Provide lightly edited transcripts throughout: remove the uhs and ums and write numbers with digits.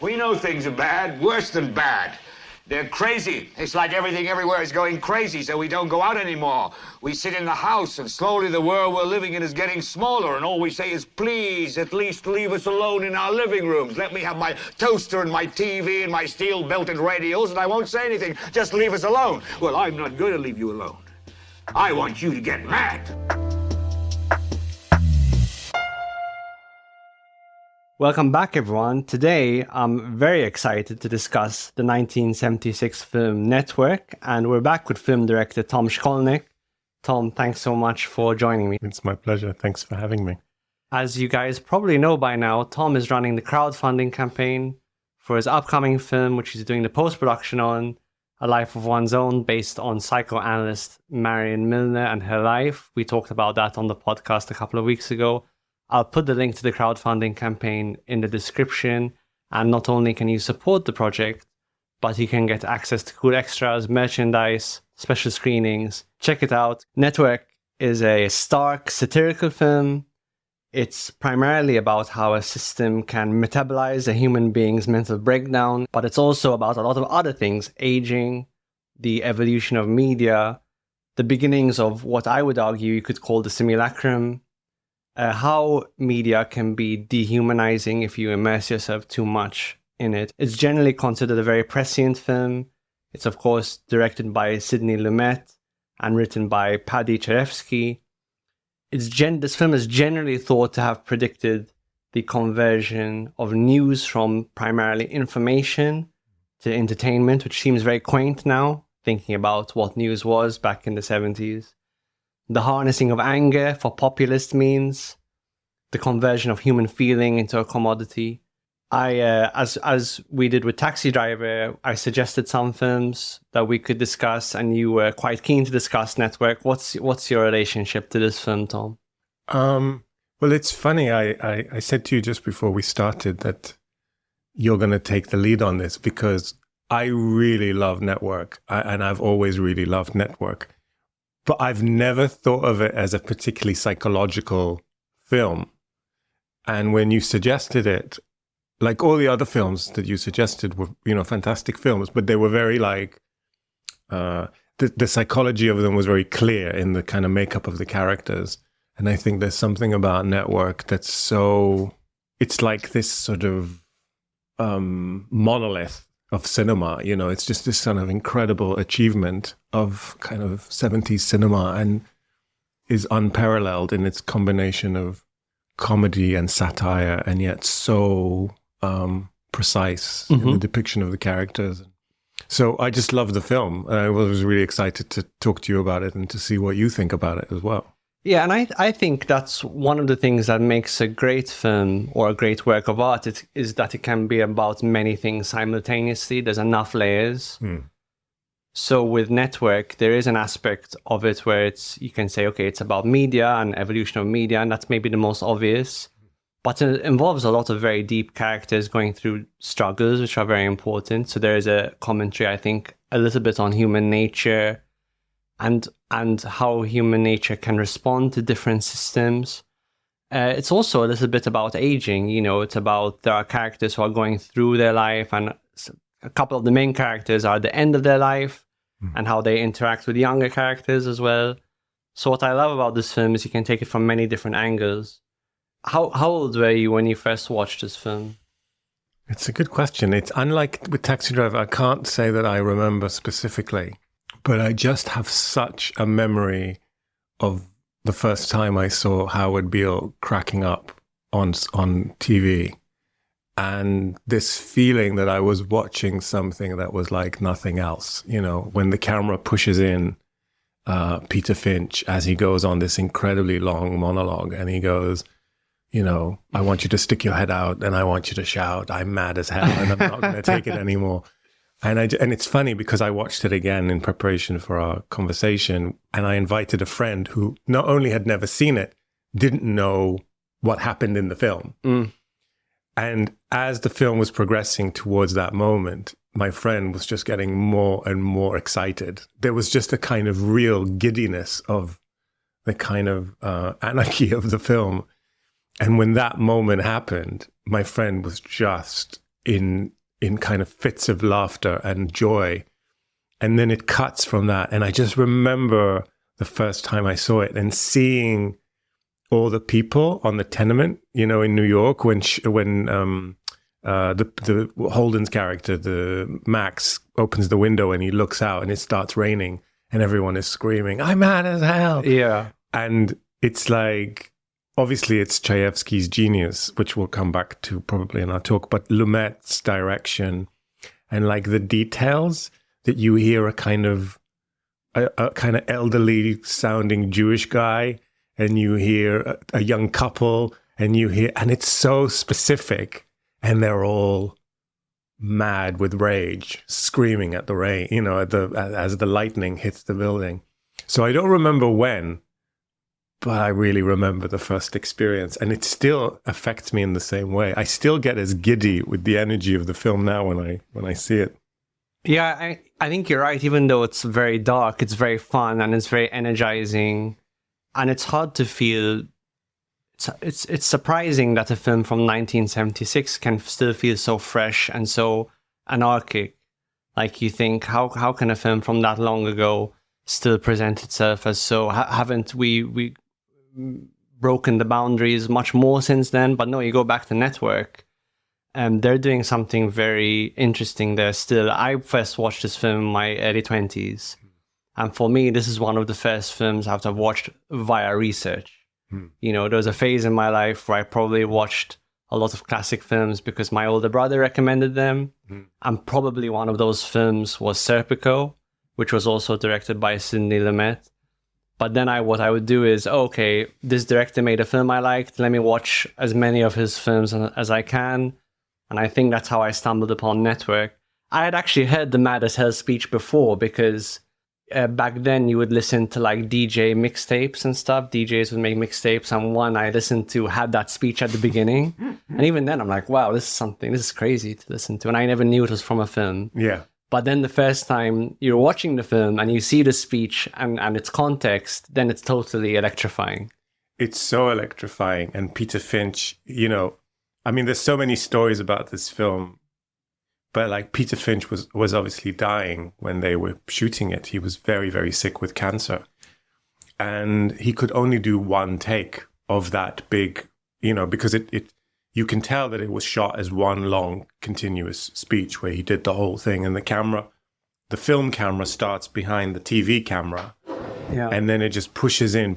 We know things are bad, worse than bad. They're crazy. It's like everything everywhere is going crazy, so we don't go out anymore. We sit in the house, and slowly the world we're living in is getting smaller, and all we say is, please, at least leave us alone in our living rooms. Let me have my toaster and my TV and my steel-belted radios, and I won't say anything. Just leave us alone. Well, I'm not going to leave you alone. I want you to get mad. Welcome back, everyone. Today, I'm very excited to discuss the 1976 film Network, and we're back with film director Tom Shkolnik. Tom, thanks so much for joining me. It's my pleasure. Thanks for having me. As you guys probably know by now, Tom is running the crowdfunding campaign for his upcoming film, which he's doing the post-production on, A Life of One's Own, based on psychoanalyst Marion Milner and her life. We talked about that on the podcast a couple of weeks ago. I'll put the link to the crowdfunding campaign in the description, and not only can you support the project, but you can get access to cool extras, merchandise, special screenings. Check it out. Network is a stark, satirical film. It's primarily about how a system can metabolize a human being's mental breakdown, but it's also about a lot of other things: aging, the evolution of media, the beginnings of what I would argue you could call the simulacrum, how media can be dehumanizing if you immerse yourself too much in it. It's generally considered a very prescient film. It's, of course, directed by Sidney Lumet and written by Paddy Chayefsky. This film is generally thought to have predicted the conversion of news from primarily information to entertainment, which seems very quaint now, thinking about what news was back in the 70s. The harnessing of anger for populist means, the conversion of human feeling into a commodity. As we did with Taxi Driver, I suggested some films that we could discuss, and you were quite keen to discuss Network. What's your relationship to this film, Tom? Well, it's funny. I said to you just before we started that you're going to take the lead on this because I really love Network, and I've always really loved Network. But I've never thought of it as a particularly psychological film. And when you suggested it, like all the other films that you suggested were, fantastic films, but they were very the psychology of them was very clear in the kind of makeup of the characters. And I think there's something about Network that's it's like this sort of monolith of cinema, it's just this kind of incredible achievement of kind of 70s cinema and is unparalleled in its combination of comedy and satire, and yet so precise in the depiction of the characters. So I just love the film. I was really excited to talk to you about it and to see what you think about it as well. Yeah, and I think that's one of the things that makes a great film or a great work of art is that it can be about many things simultaneously. There's enough layers. So with Network, there is an aspect of it where you can say, okay, it's about media and evolution of media, and that's maybe the most obvious. But it involves a lot of very deep characters going through struggles, which are very important. So there is a commentary, I think, a little bit on human nature, and how human nature can respond to different systems. It's also a little bit about aging. It's about there are characters who are going through their life, and a couple of the main characters are at the end of their life, and how they interact with younger characters as well. So what I love about this film is you can take it from many different angles. How old were you when you first watched this film? It's a good question. It's unlike with Taxi Driver. I can't say that I remember specifically. But I just have such a memory of the first time I saw Howard Beale cracking up on TV, and this feeling that I was watching something that was like nothing else. When the camera pushes in Peter Finch as he goes on this incredibly long monologue, and he goes, I want you to stick your head out, and I want you to shout, I'm mad as hell, and I'm not going to take it anymore. And it's funny because I watched it again in preparation for our conversation, and I invited a friend who not only had never seen it, didn't know what happened in the film. And as the film was progressing towards that moment, my friend was just getting more and more excited. There was just a kind of real giddiness of the kind of anarchy of the film. And when that moment happened, my friend was just in kind of fits of laughter and joy. And then it cuts from that. And I just remember the first time I saw it and seeing all the people on the tenement, in New York, when the Holden's character, the Max, opens the window and he looks out and it starts raining and everyone is screaming, "I'm mad as hell." Yeah. And it's like, obviously it's Chayefsky's genius, which we'll come back to probably in our talk, but Lumet's direction and like the details that you hear a kind of elderly sounding Jewish guy, and you hear a young couple, and it's so specific, and they're all mad with rage, screaming at the rain, as the lightning hits the building. So I don't remember when, but I really remember the first experience, and it still affects me in the same way. I still get as giddy with the energy of the film now when I see it. Yeah, I think you're right. Even though it's very dark, it's very fun and it's very energizing, and it's hard to feel. It's surprising that a film from 1976 can still feel so fresh and so anarchic. Like, you think, how can a film from that long ago still present itself as so? Haven't we broken the boundaries much more since then? But no, you go back to Network, and they're doing something very interesting there still. I first watched this film in my early 20s, and for me, this is one of the first films I've watched via research. There was a phase in my life where I probably watched a lot of classic films because my older brother recommended them. And probably one of those films was Serpico, which was also directed by Sidney Lumet. But then what I would do is, okay, this director made a film I liked. Let me watch as many of his films as I can. And I think that's how I stumbled upon Network. I had actually heard the Mad as Hell speech before, because back then you would listen to like DJ mixtapes and stuff. DJs would make mixtapes, and one I listened to had that speech at the beginning. And even then I'm like, wow, this is crazy to listen to. And I never knew it was from a film. Yeah. But then the first time you're watching the film and you see the speech and its context, then it's totally electrifying. It's so electrifying. And Peter Finch, there's so many stories about this film. But like, Peter Finch was obviously dying when they were shooting it. He was very, very sick with cancer. And he could only do one take of that big, because you can tell that it was shot as one long continuous speech where he did the whole thing. And the film camera starts behind the TV camera. Yeah. And then it just pushes in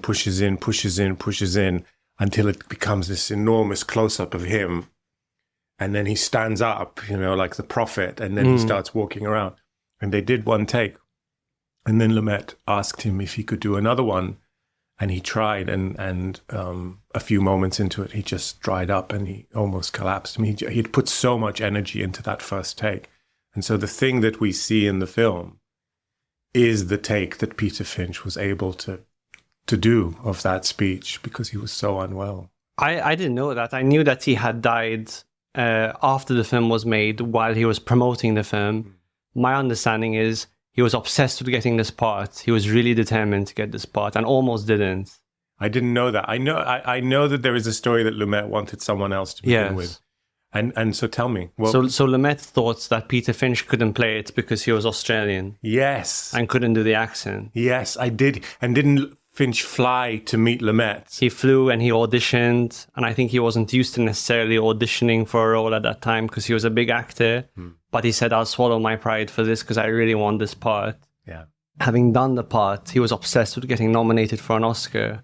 until it becomes this enormous close-up of him. And then he stands up, like the prophet, and then he starts walking around. And they did one take. And then Lumet asked him if he could do another one. And he tried, and a few moments into it, he just dried up and he almost collapsed. He'd put so much energy into that first take. And so the thing that we see in the film is the take that Peter Finch was able to do of that speech, because he was so unwell. I didn't know that. I knew that he had died after the film was made, while he was promoting the film. My understanding is he was obsessed with getting this part. He was really determined to get this part and almost didn't. I didn't know that. I know that there is a story that Lumet wanted someone else to begin with. And so tell me. Well, so Lumet thought that Peter Finch couldn't play it because he was Australian. Yes. And couldn't do the accent. Yes, I did. And didn't Finch fly to meet Lumet? He flew and he auditioned, and I think he wasn't used to necessarily auditioning for a role at that time because he was a big actor. But he said, I'll swallow my pride for this because I really want this part. Yeah. Having done the part, he was obsessed with getting nominated for an Oscar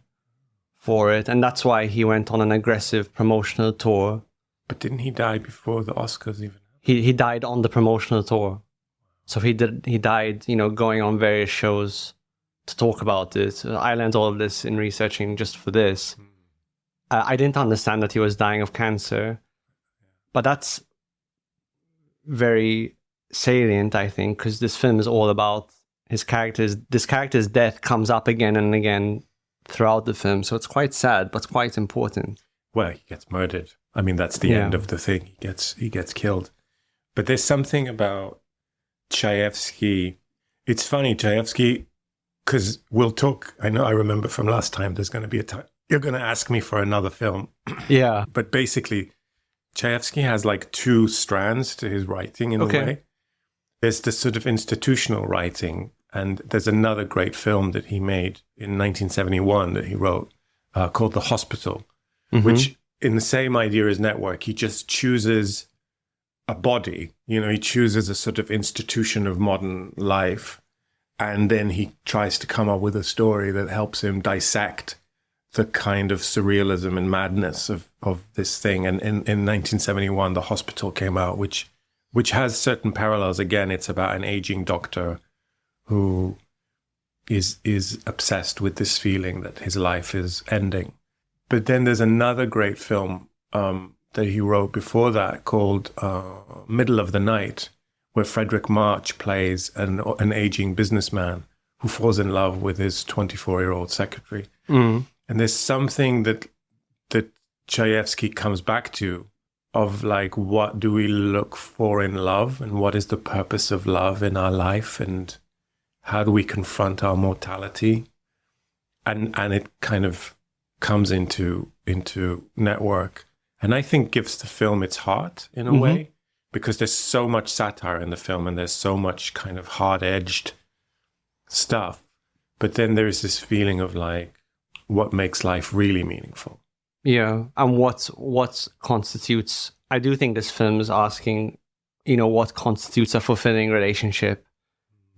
for it, and that's why he went on an aggressive promotional tour. But didn't he die before the Oscars even? He died on the promotional tour. So he died, going on various shows to talk about it. I learned all of this in researching just for this. I didn't understand that he was dying of cancer, but that's very salient, I think, because this film is all about his character's. This character's death comes up again and again throughout the film, so it's quite sad, but quite important. Well, he gets murdered. I mean, that's the end of the thing. He gets killed. But there's something about Chayefsky. It's funny, Chayefsky, because we'll talk. I remember from last time, there's going to be a time you're going to ask me for another film. Yeah. But basically, Chayefsky has like two strands to his writing in a way. There's this sort of institutional writing, and there's another great film that he made in 1971 that he wrote called The Hospital, which in the same idea as Network, he just chooses a body, he chooses a sort of institution of modern life, and then he tries to come up with a story that helps him dissect the kind of surrealism and madness of this thing. And in 1971, The Hospital came out, which has certain parallels. Again, it's about an aging doctor who is obsessed with this feeling that his life is ending. But then there's another great film that he wrote before that called Middle of the Night, where Frederick March plays an aging businessman who falls in love with his 24-year-old secretary. And there's something that Chayefsky comes back to of like, what do we look for in love, and what is the purpose of love in our life, and how do we confront our mortality? And it kind of comes into Network, and I think gives the film its heart in a way, because there's so much satire in the film, and there's so much kind of hard-edged stuff. But then there's this feeling of like, what makes life really meaningful? Yeah, and what constitutes... I do think this film is asking, what constitutes a fulfilling relationship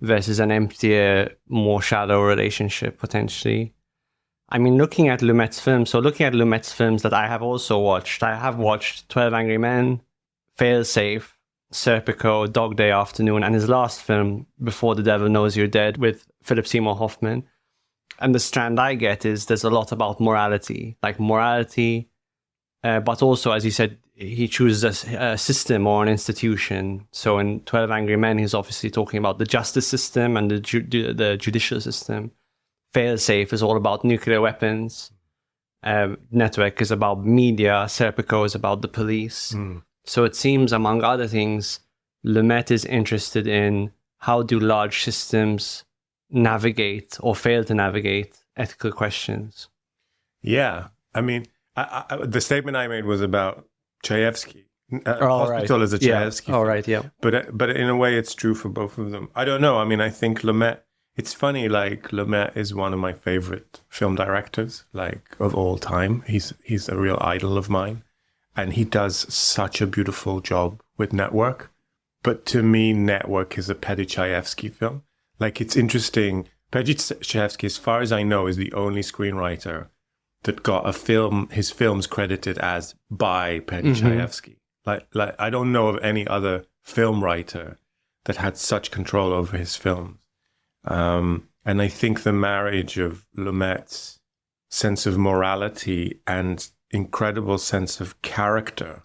versus an emptier, more shallow relationship, potentially. I mean, looking at Lumet's films that I have also watched, I have watched 12 Angry Men, Failsafe, Serpico, Dog Day Afternoon, and his last film, Before the Devil Knows You're Dead, with Philip Seymour Hoffman. And the strand I get is there's a lot about morality, but also, as you said, he chooses a system or an institution. So in 12 Angry Men, he's obviously talking about the justice system and the judicial system. Failsafe is all about nuclear weapons. Network is about media. Serpico is about the police. So it seems, among other things, Lumet is interested in how do large systems navigate or fail to navigate ethical questions. Yeah. I mean, the statement I made was about Chayefsky. Hospital is a Chayefsky film. Right, yeah. But in a way, it's true for both of them. I don't know. I mean, I think Lumet, it's funny, like, Lumet is one of my favorite film directors, like, of all time. He's a real idol of mine. And he does such a beautiful job with Network. But to me, Network is a Paddy Chayefsky film. Like, it's interesting. Paddy Chayefsky, as far as I know, is the only screenwriter that got his films credited as by Paddy Chayefsky. Like I don't know of any other film writer that had such control over his films. And I think the marriage of Lumet's sense of morality and incredible sense of character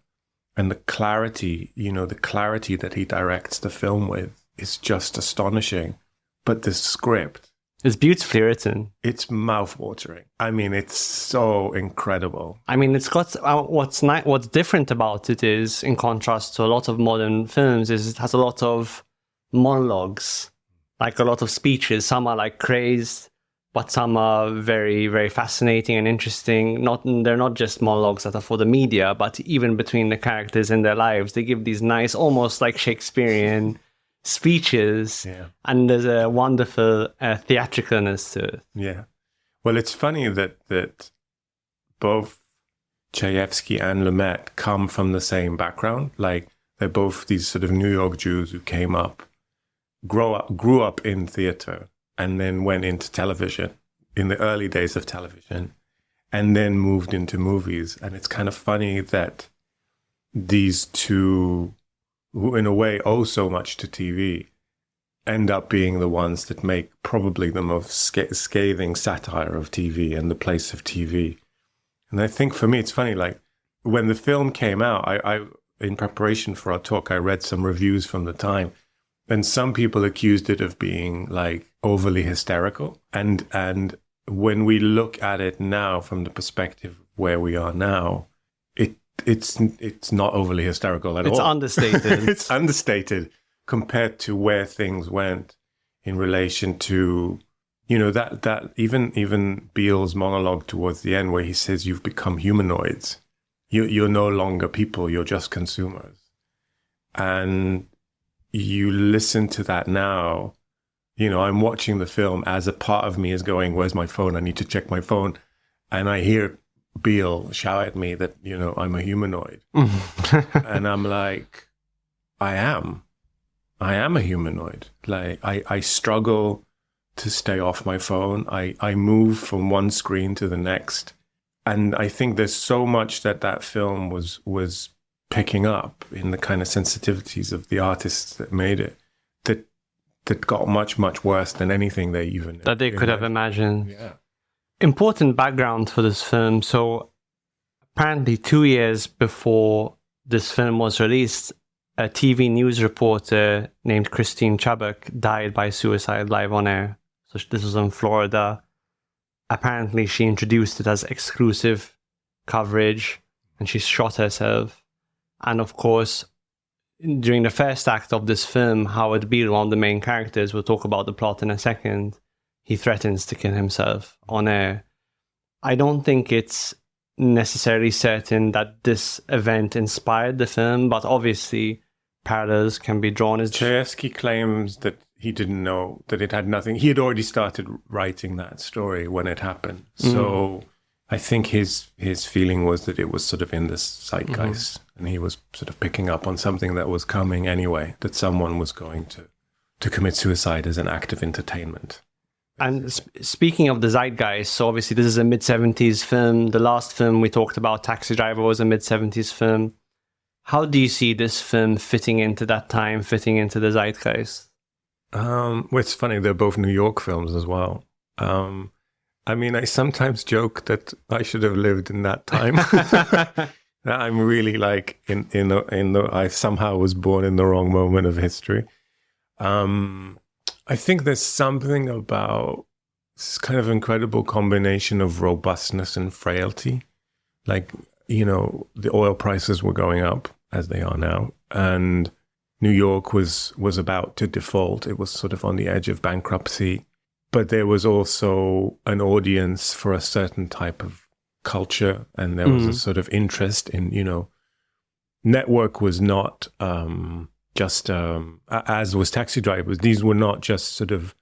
and the clarity that he directs the film with is just astonishing. But the script, it's beautifully written. It's mouth-watering. I mean, it's so incredible. I mean, it's got what's different about it is, in contrast to a lot of modern films, is it has a lot of monologues, like a lot of speeches. Some are like crazed, but some are very, very fascinating and interesting. They're not just monologues that are for the media, but even between the characters in their lives, they give these nice, almost like Shakespearean speeches, and there's a wonderful theatricalness to it. Yeah. Well, it's funny that both Chayefsky and Lumet come from the same background. Like, they're both these sort of New York Jews who grew up in theater, and then went into television in the early days of television, and then moved into movies. And it's kind of funny that these two, who in a way owe so much to TV, end up being the ones that make probably the most scathing satire of TV and the place of TV. And I think for me, it's funny, like, when the film came out, I in preparation for our talk, I read some reviews from the time, and some people accused it of being, like, overly hysterical. And when we look at it now from the perspective of where we are now, it's not overly hysterical at all. It's understated. It's understated compared to where things went in relation to, that even Beale's monologue towards the end, where he says, "You've become humanoids." You're no longer people, you're just consumers. And you listen to that now, I'm watching the film as a part of me is going, where's my phone? I need to check my phone. And I hear Beale shout at me that, I'm a humanoid. And I'm like, I am a humanoid. Like, I struggle to stay off my phone. I move from one screen to the next. And I think there's so much that film was picking up in the kind of sensitivities of the artists that made it, that got much, much worse than anything they even... That they could have imagined. Yeah. Important background for this film. So apparently 2 years before this film was released, a TV news reporter named Christine Chubbuck died by suicide live on air. So this was in Florida. Apparently she introduced it as exclusive coverage and she shot herself. And of course, during the first act of this film, Howard Beale, one of the main characters, we'll talk about the plot in a second, he threatens to kill himself on air. I don't think it's necessarily certain that this event inspired the film, but obviously parallels can be drawn. As Chayefsky claims that he didn't know, that it had nothing. He had already started writing that story when it happened. So I think his feeling was that it was sort of in this zeitgeist, and he was sort of picking up on something that was coming anyway, that someone was going to commit suicide as an act of entertainment. And speaking of the zeitgeist, so obviously this is a mid-70s film. The last film we talked about, Taxi Driver, was a mid-70s film. How do you see this film fitting into that time, fitting into the zeitgeist? Well, it's funny, they're both New York films as well. I sometimes joke that I should have lived in that time. I'm really like I somehow was born in the wrong moment of history. I think there's something about this kind of incredible combination of robustness and frailty. Like, the oil prices were going up, as they are now, and New York was about to default. It was sort of on the edge of bankruptcy. But there was also an audience for a certain type of culture, and there was a sort of interest in, Network was not just, as was Taxi Drivers, these were not just sort of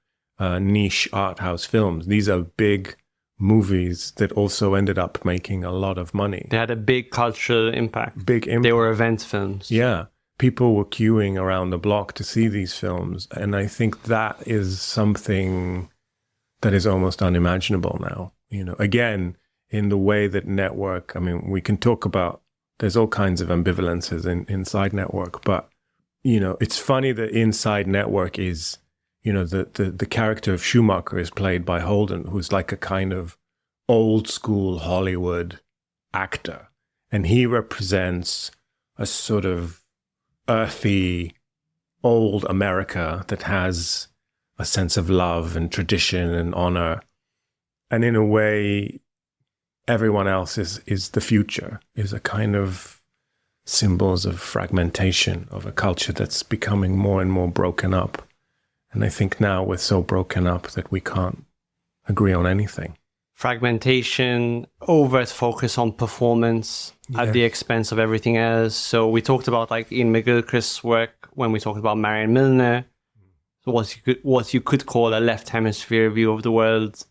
niche art house films. These are big movies that also ended up making a lot of money. They had a big cultural impact. Big impact. They were event films. Yeah. People were queuing around the block to see these films. And I think that is something that is almost unimaginable now. Again, in the way that Network, we can talk about, there's all kinds of ambivalences inside Network, but, it's funny that inside Network is, the character of Schumacher is played by Holden, who's like a kind of old school Hollywood actor. And he represents a sort of earthy, old America that has a sense of love and tradition and honor. And in a way, everyone else is the future, is a kind of symbols of fragmentation of a culture that's becoming more and more broken up. And I think now we're so broken up that we can't agree on anything. Fragmentation, overt focus on performance at the expense of everything else. So we talked about like Ian McGilchrist's work when we talked about Marion Milner. So what you could call a left hemisphere view of the world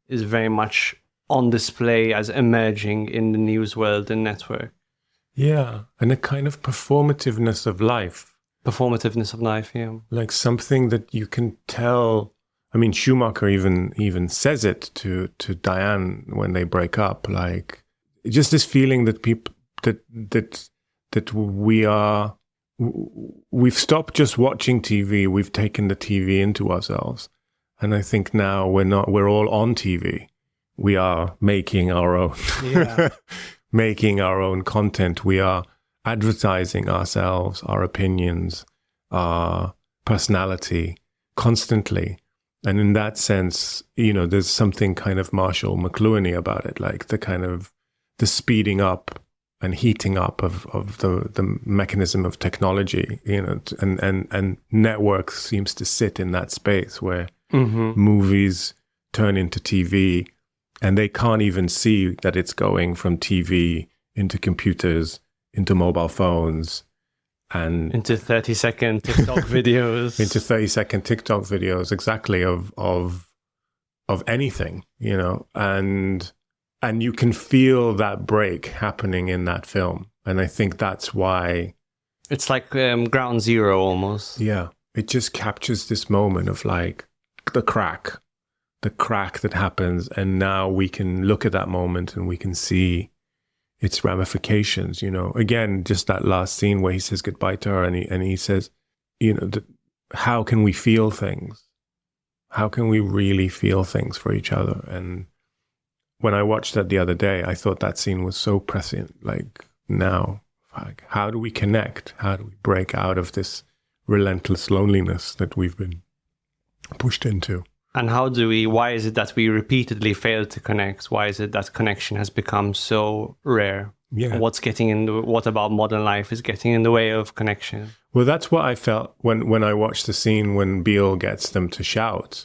is very much on display as emerging in the news world and Network. Yeah, and a kind of performativeness of life. Performativeness of life, yeah. Like something that you can tell. Schumacher even says it to Diane when they break up. Like, just this feeling that people that we've stopped just watching TV. We've taken the TV into ourselves, and I think now we're all on TV. We are making our own, making our own content. We are advertising ourselves, our opinions, our personality constantly. And in that sense, there's something kind of Marshall McLuhan-y about it, like the kind of the speeding up and heating up of the mechanism of technology, and Network seems to sit in that space where movies turn into TV, and they can't even see that it's going from TV into computers, into mobile phones, and into 30-second TikTok videos. Into 30-second TikTok videos, exactly, of anything, you know, and you can feel that break happening in that film. And I think that's why it's like Ground Zero almost. Yeah, it just captures this moment of like the crack that happens, and now we can look at that moment and we can see its ramifications, you know. Again, just that last scene where he says goodbye to her, and he says, you know, how can we feel things? How can we really feel things for each other? And when I watched that the other day, I thought that scene was so prescient. Like, now, like, how do we connect? How do we break out of this relentless loneliness that we've been pushed into? And why is it that we repeatedly fail to connect? Why is it that connection has become so rare? Yeah. What about modern life is getting in the way of connection? Well, that's what I felt when I watched the scene when Beale gets them to shout.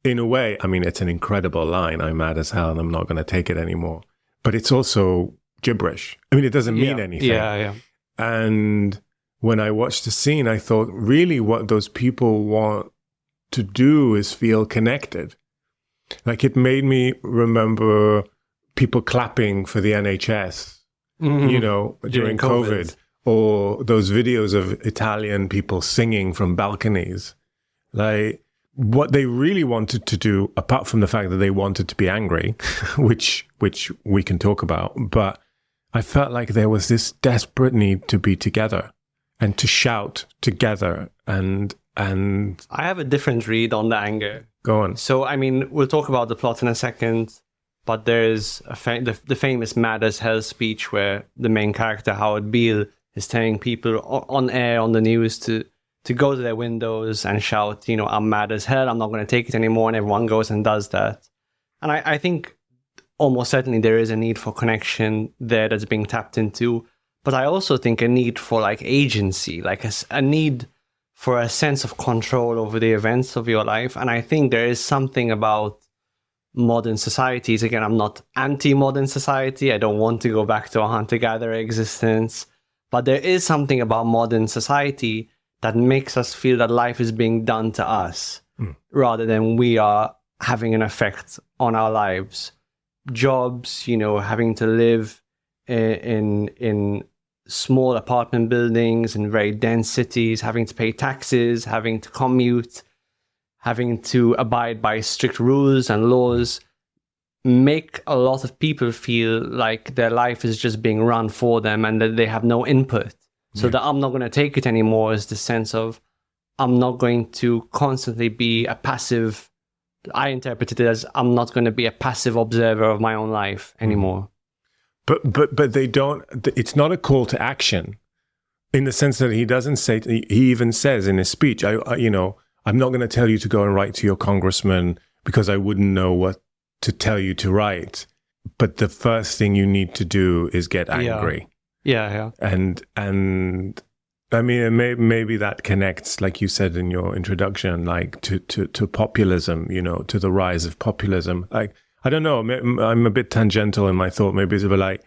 In a way, I mean, it's an incredible line. I'm mad as hell and I'm not going to take it anymore. But it's also gibberish. I mean, it doesn't mean anything. Yeah. And when I watched the scene, I thought, really what those people want to do is feel connected. Like, it made me remember people clapping for the NHS, you know, during COVID, or those videos of Italian people singing from balconies. Like, what they really wanted to do, apart from the fact that they wanted to be angry, which we can talk about, but I felt like there was this desperate need to be together and to shout together. And I have a different read on the anger. Go on. So, I mean, we'll talk about the plot in a second, but there's the famous Mad as Hell speech where the main character, Howard Beale, is telling people on air, on the news, to go to their windows and shout, you know, I'm mad as hell, I'm not going to take it anymore, and everyone goes and does that. And I think almost certainly there is a need for connection there that's being tapped into, but I also think a need for, like, agency, like a need for a sense of control over the events of your life. And I think there is something about modern societies. Again, I'm not anti-modern society. I don't want to go back to a hunter-gatherer existence. But there is something about modern society that makes us feel that life is being done to us rather than we are having an effect on our lives. Jobs, you know, having to live in small apartment buildings in very dense cities, having to pay taxes, having to commute, having to abide by strict rules and laws, make a lot of people feel like their life is just being run for them and that they have no input. So that I'm not going to take it anymore is the sense of I'm not going to constantly be a passive. I interpret it as I'm not going to be a passive observer of my own life anymore. But they don't. It's not a call to action, in the sense that he doesn't say. He even says in his speech, I'm not going to tell you to go and write to your congressman because I wouldn't know what to tell you to write. But the first thing you need to do is get angry. Yeah. And I mean, maybe that connects, like you said in your introduction, like to populism, you know, to the rise of populism. Like, I don't know, I'm a bit tangential in my thought. Maybe it's a bit like,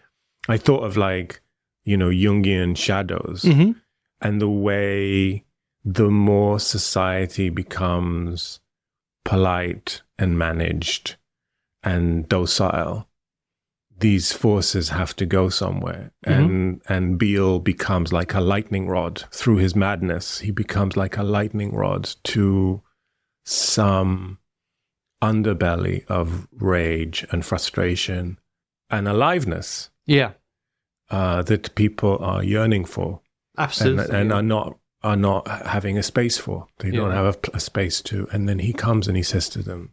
I thought of, like, you know, Jungian shadows and the way the more society becomes polite and managed and docile, these forces have to go somewhere. And Beale becomes like a lightning rod through his madness. He becomes like a lightning rod to some underbelly of rage and frustration and aliveness. Yeah. That people are yearning for. Absolutely. And are not having a space for. They don't have a space to. And then he comes and he says to them,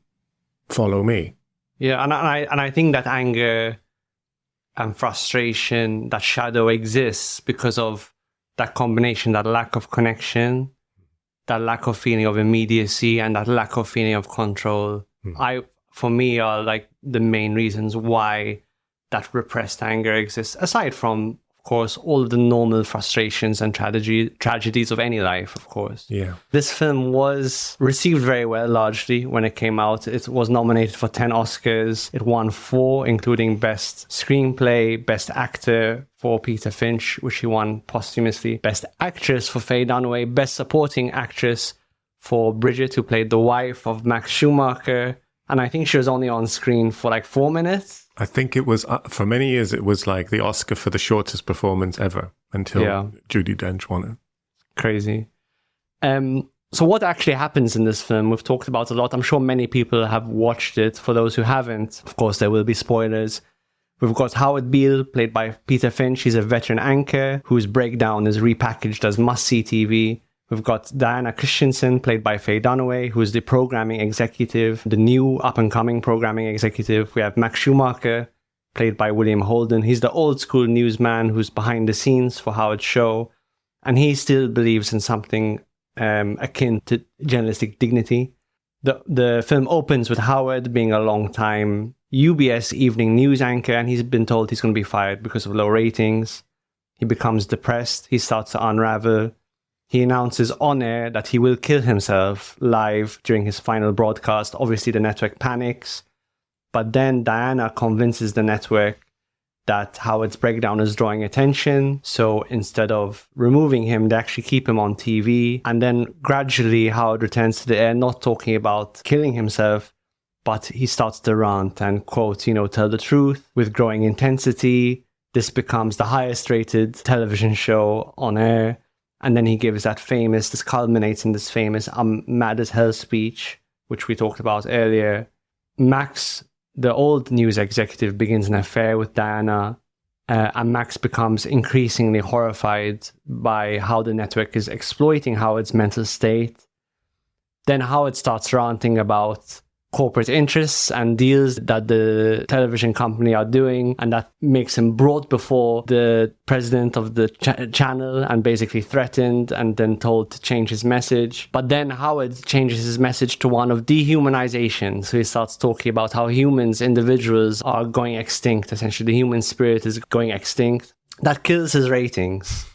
follow me. Yeah, and I think that anger and frustration, that shadow exists because of that combination, that lack of connection, that lack of feeling of immediacy, and that lack of feeling of control. For me, are like the main reasons why that repressed anger exists, aside from Of course, all of the normal frustrations and tragedies of any life, of course. Yeah. This film was received very well, largely, when it came out. It was nominated for 10 Oscars. It won 4, including Best Screenplay, Best Actor for Peter Finch, which he won posthumously, Best Actress for Faye Dunaway, Best Supporting Actress for Bridget, who played the wife of Max Schumacher. And I think she was only on screen for like 4 minutes. I think it was, for many years, it was like the Oscar for the shortest performance ever until Judi Dench won it. Crazy. So what actually happens in this film, we've talked about a lot. I'm sure many people have watched it. For those who haven't, of course, there will be spoilers. We've got Howard Beale, played by Peter Finch. He's a veteran anchor whose breakdown is repackaged as must-see TV. We've got Diana Christensen, played by Faye Dunaway, who's the programming executive, the new up-and-coming programming executive. We have Max Schumacher, played by William Holden. He's the old-school newsman who's behind the scenes for Howard's show. And he still believes in something akin to journalistic dignity. The film opens with Howard being a long-time UBS evening news anchor, and he's been told he's going to be fired because of low ratings. He becomes depressed. He starts to unravel. He announces on air that he will kill himself live during his final broadcast. Obviously, the network panics. But then Diana convinces the network that Howard's breakdown is drawing attention. So instead of removing him, they actually keep him on TV. And then gradually, Howard returns to the air, not talking about killing himself, but he starts to rant and quote, tell the truth with growing intensity. This becomes the highest rated television show on air. And then he gives this culminates in this famous "I'm mad as hell" speech, which we talked about earlier. Max, the old news executive, begins an affair with Diana, and Max becomes increasingly horrified by how the network is exploiting Howard's mental state. Then Howard starts ranting about corporate interests and deals that the television company are doing, and that makes him brought before the president of the channel and basically threatened and then told to change his message. But then Howard changes his message to one of dehumanization. So he starts talking about how humans, individuals, are going extinct. Essentially, the human spirit is going extinct. That kills his ratings,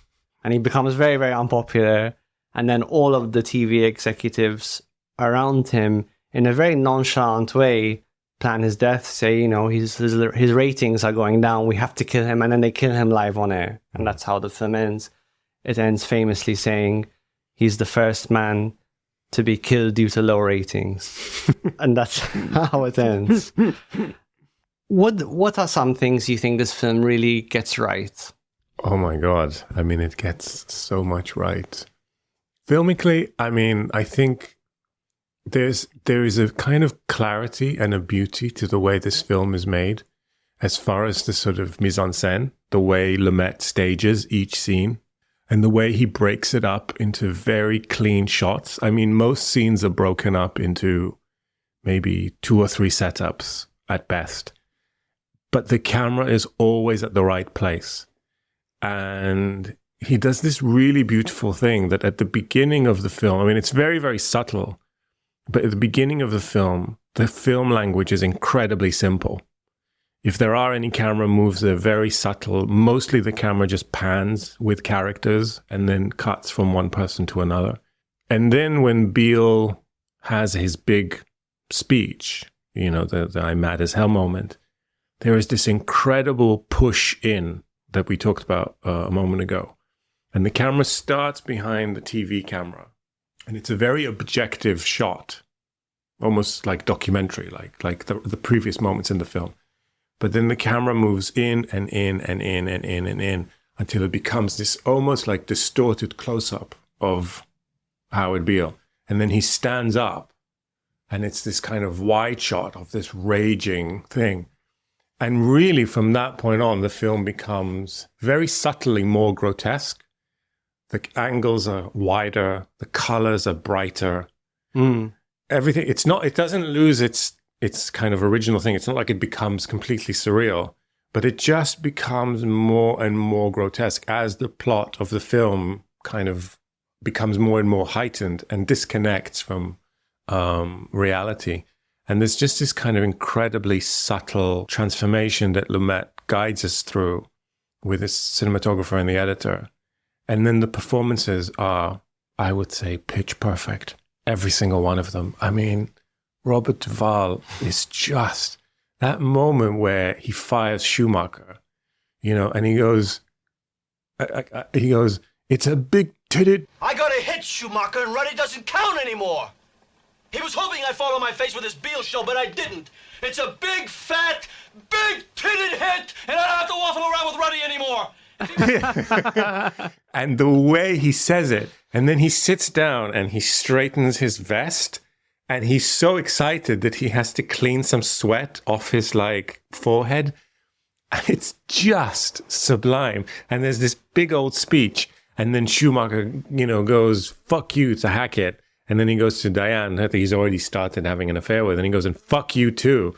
and he becomes very, very unpopular. And then all of the TV executives around him, in a very nonchalant way, plan his death, say, his ratings are going down, we have to kill him, and then they kill him live on air. And that's how the film ends. It ends famously saying he's the first man to be killed due to low ratings. And that's how it ends. What are some things you think this film really gets right? Oh my God. It gets so much right. Filmically, I think there is a kind of clarity and a beauty to the way this film is made, as far as the sort of mise en scène, the way Lumet stages each scene, and the way he breaks it up into very clean shots. Most scenes are broken up into maybe 2 or 3 setups at best, but the camera is always at the right place. And he does this really beautiful thing that at the beginning of the film, it's very, very subtle, but at the beginning of the film language is incredibly simple. If there are any camera moves, they're very subtle. Mostly the camera just pans with characters and then cuts from one person to another. And then when Beale has his big speech, the I'm mad as hell moment, there is this incredible push in that we talked about a moment ago. And the camera starts behind the TV camera. And it's a very objective shot, almost like documentary, like the previous moments in the film. But then the camera moves in and in and in and in and in until it becomes this almost like distorted close-up of Howard Beale. And then he stands up, and it's this kind of wide shot of this raging thing. And really, from that point on, the film becomes very subtly more grotesque. The angles are wider, the colors are brighter. Everything, it doesn't lose its kind of original thing. It's not like it becomes completely surreal, but it just becomes more and more grotesque as the plot of the film kind of becomes more and more heightened and disconnects from reality. And there's just this kind of incredibly subtle transformation that Lumet guides us through with his cinematographer and the editor. And then the performances are, I would say, pitch perfect. Every single one of them. I mean, Robert Duvall is just that moment where he fires Schumacher, and he goes, it's a big-titted. I got to hit Schumacher and Ruddy doesn't count anymore. He was hoping I'd fall on my face with his Beale show, but I didn't. It's a big, fat, big-titted hit, and I don't have to waffle around with Ruddy anymore. And the way he says it, and then he sits down and he straightens his vest, and he's so excited that he has to clean some sweat off his forehead. And it's just sublime. And there's this big old speech, and then Schumacher, goes, "Fuck you" to Hackett. And then he goes to Diane, that he's already started having an affair with, and he goes, "And fuck you too."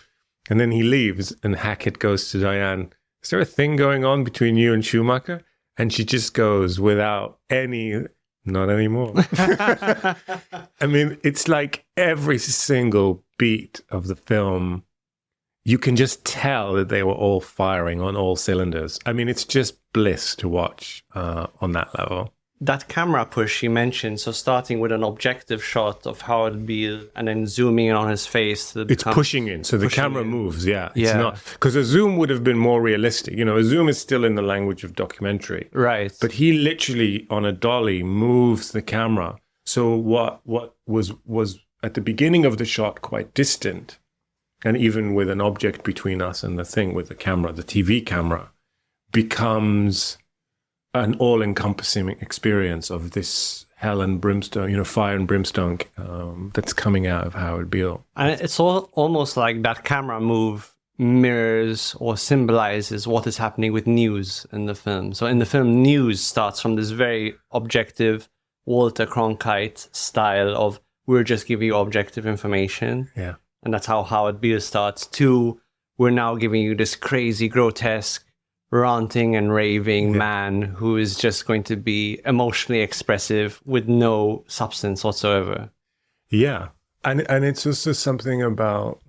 And then he leaves, and Hackett goes to Diane, "Is there a thing going on between you and Schumacher?" And she just goes without any, "Not anymore." I mean, it's like every single beat of the film, you can just tell that they were all firing on all cylinders. I mean, it's just bliss to watch on that level. That camera push you mentioned, so starting with an objective shot of Howard Beale and then zooming in on his face. It's pushing in, so the camera moves, yeah. It's Yeah. not, because a zoom would have been more realistic. A zoom is still in the language of documentary. Right. But he literally, on a dolly, moves the camera. So what was at the beginning of the shot quite distant, and even with an object between us and the thing with the camera, the TV camera, becomes an all-encompassing experience of this hell and brimstone, fire and brimstone that's coming out of Howard Beale. And it's almost like that camera move mirrors or symbolizes what is happening with news in the film. So in the film, news starts from this very objective Walter Cronkite style of, we're just giving you objective information. Yeah. And that's how Howard Beale starts. 2, we're now giving you this crazy, grotesque, ranting and raving man who is just going to be emotionally expressive with no substance whatsoever. Yeah. And it's also something about,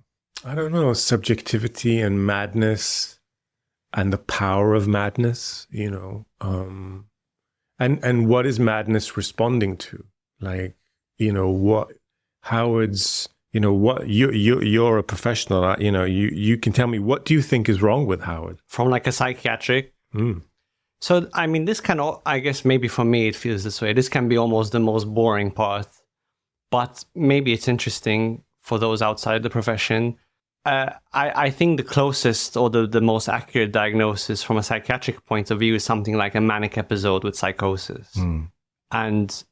I don't know, subjectivity and madness and the power of madness, and what is madness responding to? What Howard's, what you're a professional, you can tell me, what do you think is wrong with Howard? From a psychiatric. So, I mean, this can, I guess maybe for me it feels this way. This can be almost the most boring part, but maybe it's interesting for those outside the profession. I think the closest or the most accurate diagnosis from a psychiatric point of view is something like a manic episode with psychosis. And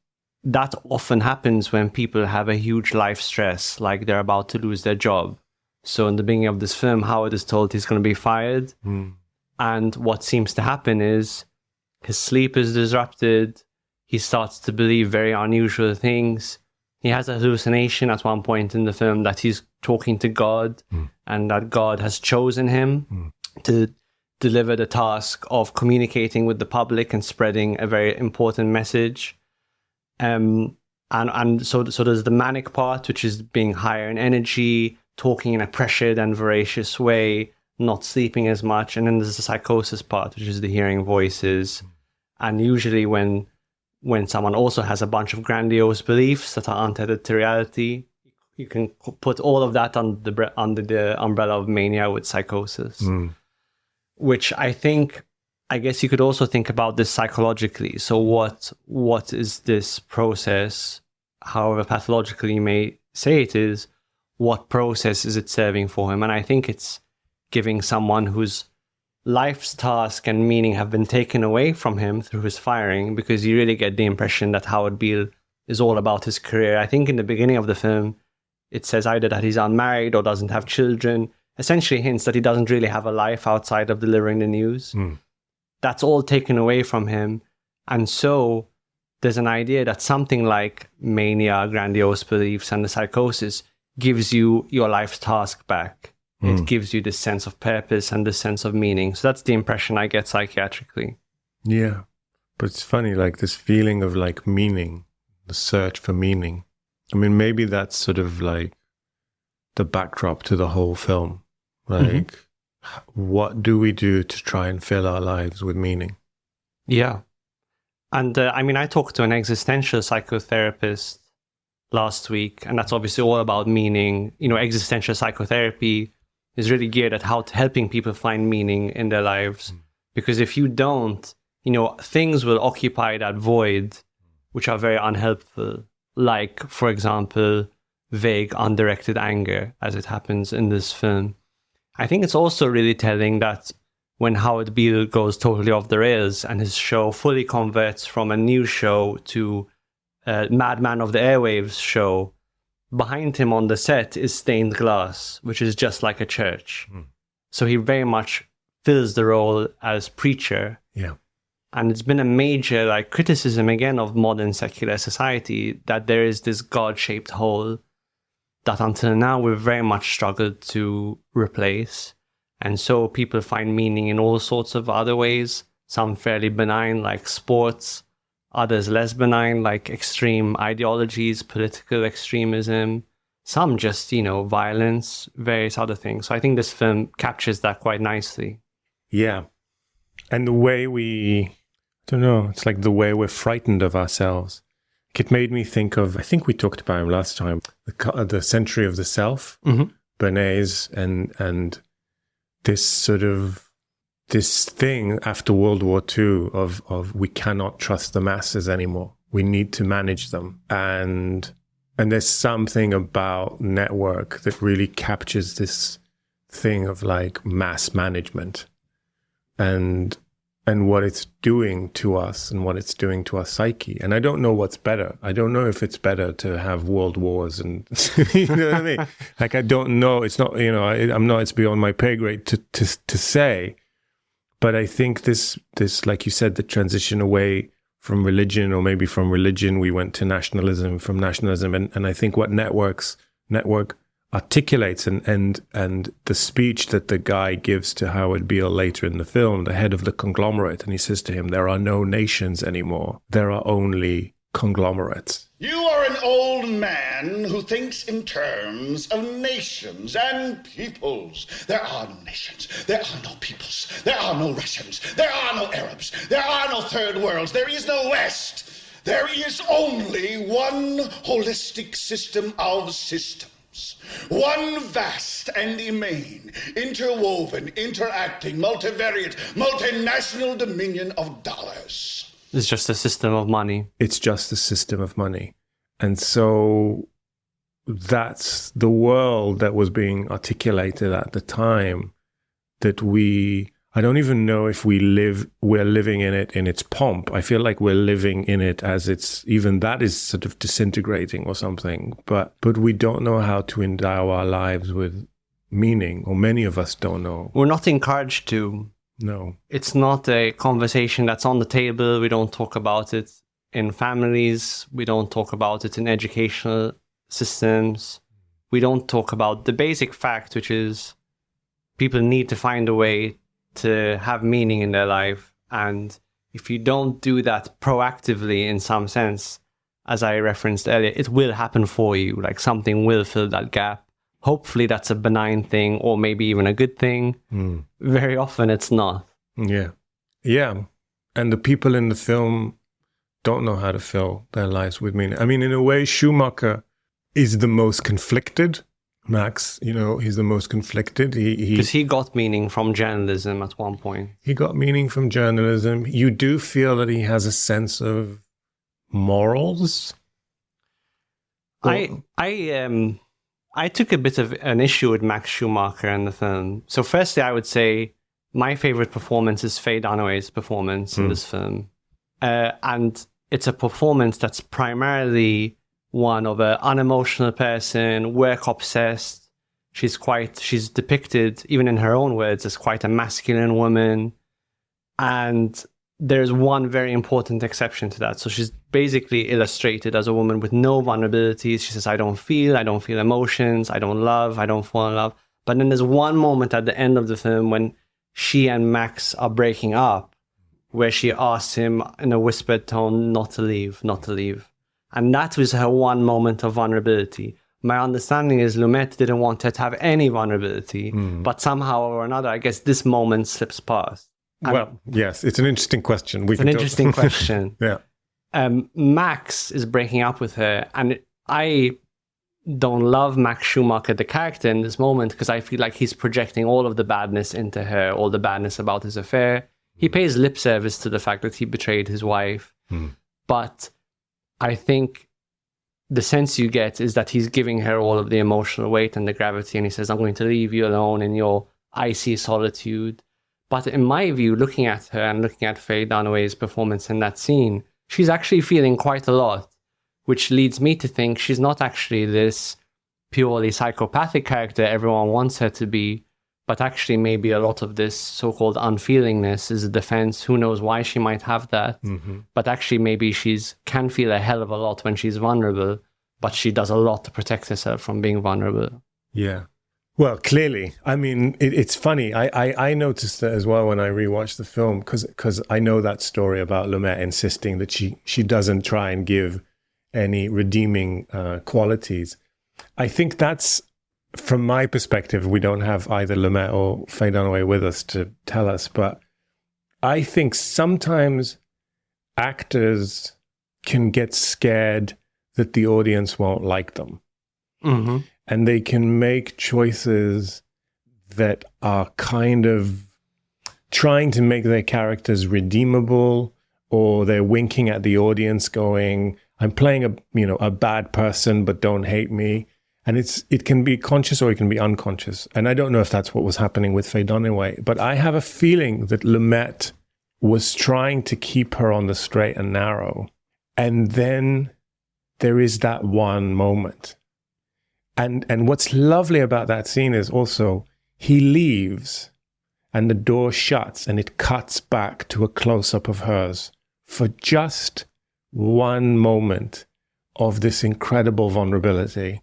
that often happens when people have a huge life stress, like they're about to lose their job. So in the beginning of this film, Howard is told he's going to be fired. And what seems to happen is his sleep is disrupted. He starts to believe very unusual things. He has a hallucination at one point in the film that he's talking to God and that God has chosen him to deliver the task of communicating with the public and spreading a very important message. And so there's the manic part, which is being higher in energy, talking in a pressured and voracious way, not sleeping as much. And then there's the psychosis part, which is the hearing voices. And usually when someone also has a bunch of grandiose beliefs that are untethered to reality, you can put all of that under the umbrella of mania with psychosis, which I guess you could also think about this psychologically. So what is this process, however pathologically you may say it is, what process is it serving for him? And I think it's giving someone whose life's task and meaning have been taken away from him through his firing, because you really get the impression that Howard Beale is all about his career. I think in the beginning of the film, it says either that he's unmarried or doesn't have children, essentially hints that he doesn't really have a life outside of delivering the news. That's all taken away from him. And so there's an idea that something like mania, grandiose beliefs, and the psychosis gives you your life's task back. It gives you this sense of purpose and this sense of meaning. So that's the impression I get psychiatrically. Yeah. But it's funny, this feeling of meaning, the search for meaning. I mean, maybe that's sort of the backdrop to the whole film. what do we do to try and fill our lives with meaning? Yeah. And I talked to an existential psychotherapist last week, and that's obviously all about meaning. Existential psychotherapy is really geared at helping people find meaning in their lives. Because if you don't, things will occupy that void, which are very unhelpful. Like, for example, vague, undirected anger, as it happens in this film. I think it's also really telling that when Howard Beale goes totally off the rails and his show fully converts from a news show to a Madman of the Airwaves show, behind him on the set is stained glass, which is just like a church. So he very much fills the role as preacher. Yeah. And it's been a major criticism again of modern secular society that there is this God-shaped hole that until now we've very much struggled to replace. And so people find meaning in all sorts of other ways, some fairly benign like sports, others less benign like extreme ideologies, political extremism, some just, violence, various other things. So I think this film captures that quite nicely. Yeah. And the way it's like the way we're frightened of ourselves. It made me think of, I think we talked about him last time, the Century of the Self, Bernays, and this thing after World War II of we cannot trust the masses anymore. We need to manage them. And there's something about network that really captures this thing of mass management and what it's doing to us and what it's doing to our psyche. And I don't know what's better. I don't know if it's better to have world wars and, you know what I mean? I don't know. It's not, it's beyond my pay grade to say. But I think this, like you said, the transition away from religion, or maybe from religion, we went to nationalism, from nationalism. And I think what network articulates and the speech that the guy gives to Howard Beale later in the film, the head of the conglomerate, and he says to him, there are no nations anymore. There are only conglomerates. You are an old man who thinks in terms of nations and peoples. There are no nations. There are no peoples. There are no Russians. There are no Arabs. There are no third worlds. There is no West. There is only one holistic system of systems. One vast and immane, interwoven, interacting, multivariate, multinational dominion of dollars. It's just a system of money. It's just a system of money. And so that's the world that was being articulated at the time that I don't even know if we're living in it in its pomp. I feel like we're living in it as even that is sort of disintegrating or something. But we don't know how to endow our lives with meaning, or many of us don't know. We're not encouraged to. No. It's not a conversation that's on the table. We don't talk about it in families. We don't talk about it in educational systems. We don't talk about the basic fact, which is people need to find a way to have meaning in their life. And if you don't do that proactively in some sense, as I referenced earlier, it will happen for you. Something will fill that gap. Hopefully that's a benign thing, or maybe even a good thing. Very often it's not. Yeah. Yeah. And the people in the film don't know how to fill their lives with meaning. I mean, in a way, Schumacher is the most conflicted. Max, he's the most conflicted. Because he got meaning from journalism at one point. He got meaning from journalism. You do feel that he has a sense of morals? I took a bit of an issue with Max Schumacher in the film. So firstly, I would say my favorite performance is Faye Dunaway's performance in this film. And it's a performance that's primarily one of an unemotional person, work-obsessed. She's depicted, even in her own words, as quite a masculine woman. And there's one very important exception to that. So she's basically illustrated as a woman with no vulnerabilities. She says, I don't feel emotions, I don't love, I don't fall in love. But then there's one moment at the end of the film when she and Max are breaking up, where she asks him in a whispered tone not to leave. And that was her one moment of vulnerability. my understanding is Lumet didn't want her to have any vulnerability, but somehow or another, I guess this moment slips past. And Well, yes, it's an interesting question. it's an interesting question. Yeah. Max is breaking up with her, and I don't love Max Schumacher, the character, in this moment, because I feel like he's projecting all of the badness into her, all the badness about his affair. He pays lip service to the fact that he betrayed his wife, but I think the sense you get is that he's giving her all of the emotional weight and the gravity, and he says, I'm going to leave you alone in your icy solitude. But in my view, looking at her and looking at Faye Dunaway's performance in that scene, she's actually feeling quite a lot, which leads me to think she's not actually this purely psychopathic character everyone wants her to be, but actually maybe a lot of this so-called unfeelingness is a defense. Who knows why she might have that, but actually maybe can feel a hell of a lot when she's vulnerable, but she does a lot to protect herself from being vulnerable. Yeah. Well, clearly. I mean, it's funny. I noticed that as well when I rewatched the film, because I know that story about Lumet insisting that she doesn't try and give any redeeming qualities. I think that's, from my perspective, we don't have either Lumet or Faye Dunaway with us to tell us, but I think sometimes actors can get scared that the audience won't like them. Mm-hmm. And they can make choices that are kind of trying to make their characters redeemable, or they're winking at the audience going, I'm playing a bad person, but don't hate me. And it can be conscious or it can be unconscious. And I don't know if that's what was happening with Faye Dunaway, but I have a feeling that Lumet was trying to keep her on the straight and narrow. And then there is that one moment. And what's lovely about that scene is also he leaves and the door shuts and it cuts back to a close-up of hers for just one moment of this incredible vulnerability.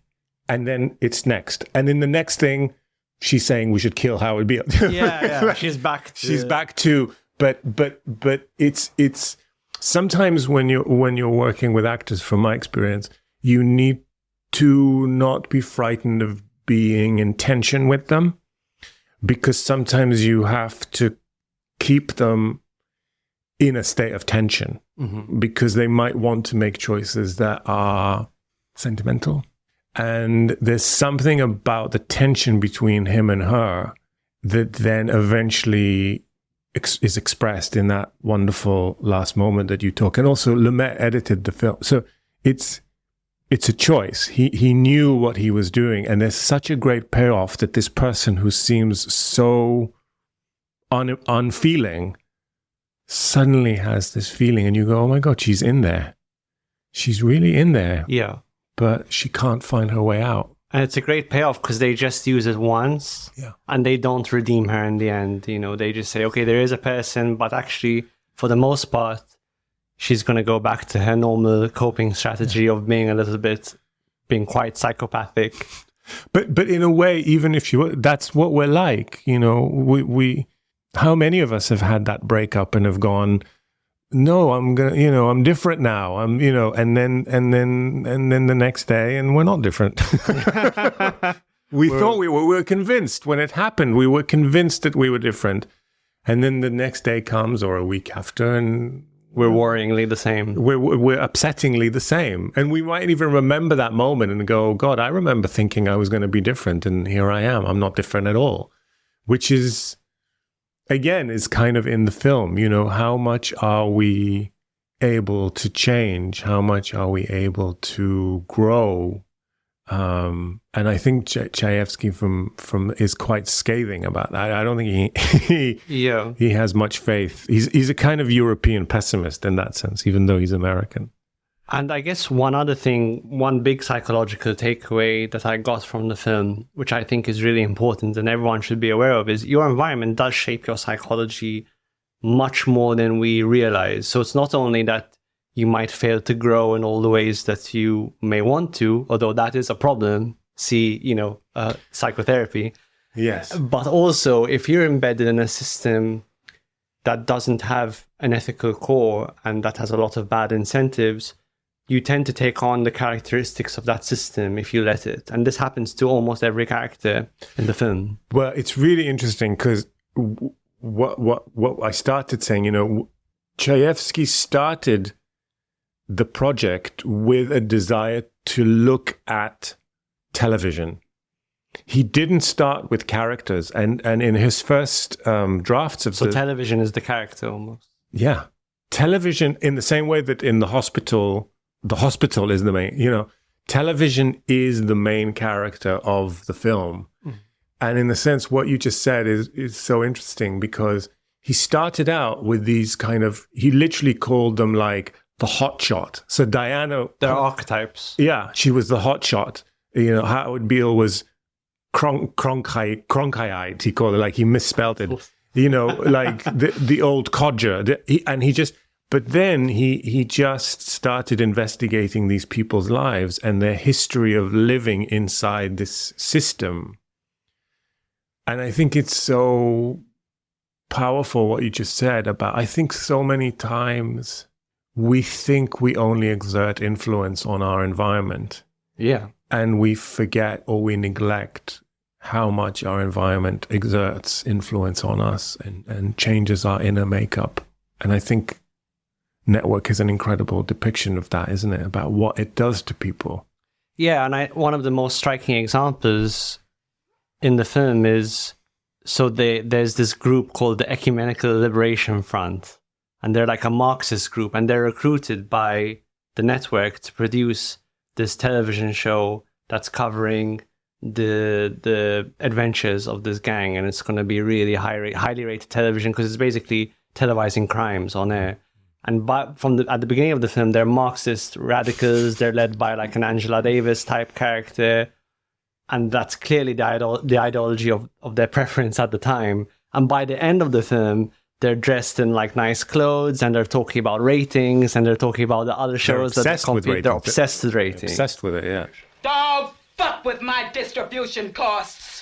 And then it's next. And in the next thing, she's saying we should kill Howard Beale. Yeah. She's back to, but it's sometimes when you're working with actors, from my experience, you need to not be frightened of being in tension with them, because sometimes you have to keep them in a state of tension, because they might want to make choices that are sentimental. And there's something about the tension between him and her that then eventually is expressed in that wonderful last moment that you talk. And also Lumet edited the film. So it's a choice. He knew what he was doing. And there's such a great payoff that this person who seems so unfeeling suddenly has this feeling. And you go, oh my God, she's in there. She's really in there. Yeah. But she can't find her way out. And it's a great payoff because they just use it once and they don't redeem her in the end. You know, they just say, okay, there is a person, but actually, for the most part, she's going to go back to her normal coping strategy of being quite psychopathic. But in a way, even if that's what we're like, you know, we how many of us have had that breakup and have gone, no, I'm different now. And then the next day, and we're not different. we were convinced when it happened. We were convinced that we were different, and then the next day comes, or a week after, and we're worryingly the same. We're upsettingly the same, and we might even remember that moment and go, oh, God, I remember thinking I was going to be different, and here I am. I'm not different at all, which is. Again, is kind of in the film, you know, how much are we able to change? How much are we able to grow? And I think Chayefsky from is quite scathing about that. I don't think he has much faith. He's a kind of European pessimist in that sense, even though he's American. And I guess one big psychological takeaway that I got from the film, which I think is really important and everyone should be aware of, is your environment does shape your psychology much more than we realize. So it's not only that you might fail to grow in all the ways that you may want to, although that is a problem, psychotherapy. Yes. But also, if you're embedded in a system that doesn't have an ethical core and that has a lot of bad incentives, you tend to take on the characteristics of that system if you let it. And this happens to almost every character in the film. Well, it's really interesting because what I started saying, Chayefsky started the project with a desire to look at television. He didn't start with characters, and in his first drafts of television is the character almost. Yeah. Television, in the same way that in the hospital is the main, television is the main character of the film. Mm. And in the sense, what you just said is so interesting because he started out with these he literally called them like the hot shot. So Diana... They're archetypes. Yeah, she was the hot shot. Howard Beale was Cronkite, he called it, like he misspelled it. Like the old codger. But then he just started investigating these people's lives and their history of living inside this system. And I think it's so powerful what you just said about, I think so many times we think we only exert influence on our environment. Yeah. And we forget or we neglect how much our environment exerts influence on us and changes our inner makeup. And I think Network is an incredible depiction of that, isn't it? About what it does to people. Yeah, and one of the most striking examples in the film is, there's this group called the Ecumenical Liberation Front, and they're like a Marxist group, and they're recruited by the network to produce this television show that's covering the adventures of this gang, and it's going to be really highly rated television because it's basically televising crimes on air. And at the beginning of the film, they're Marxist radicals. They're led by like an Angela Davis type character. And that's clearly the ideology of their preference at the time. And by the end of the film, they're dressed in like nice clothes and they're talking about ratings and they're talking about the other shows that compete. They're obsessed with ratings. Obsessed with it, yeah. Dog, fuck with my distribution costs.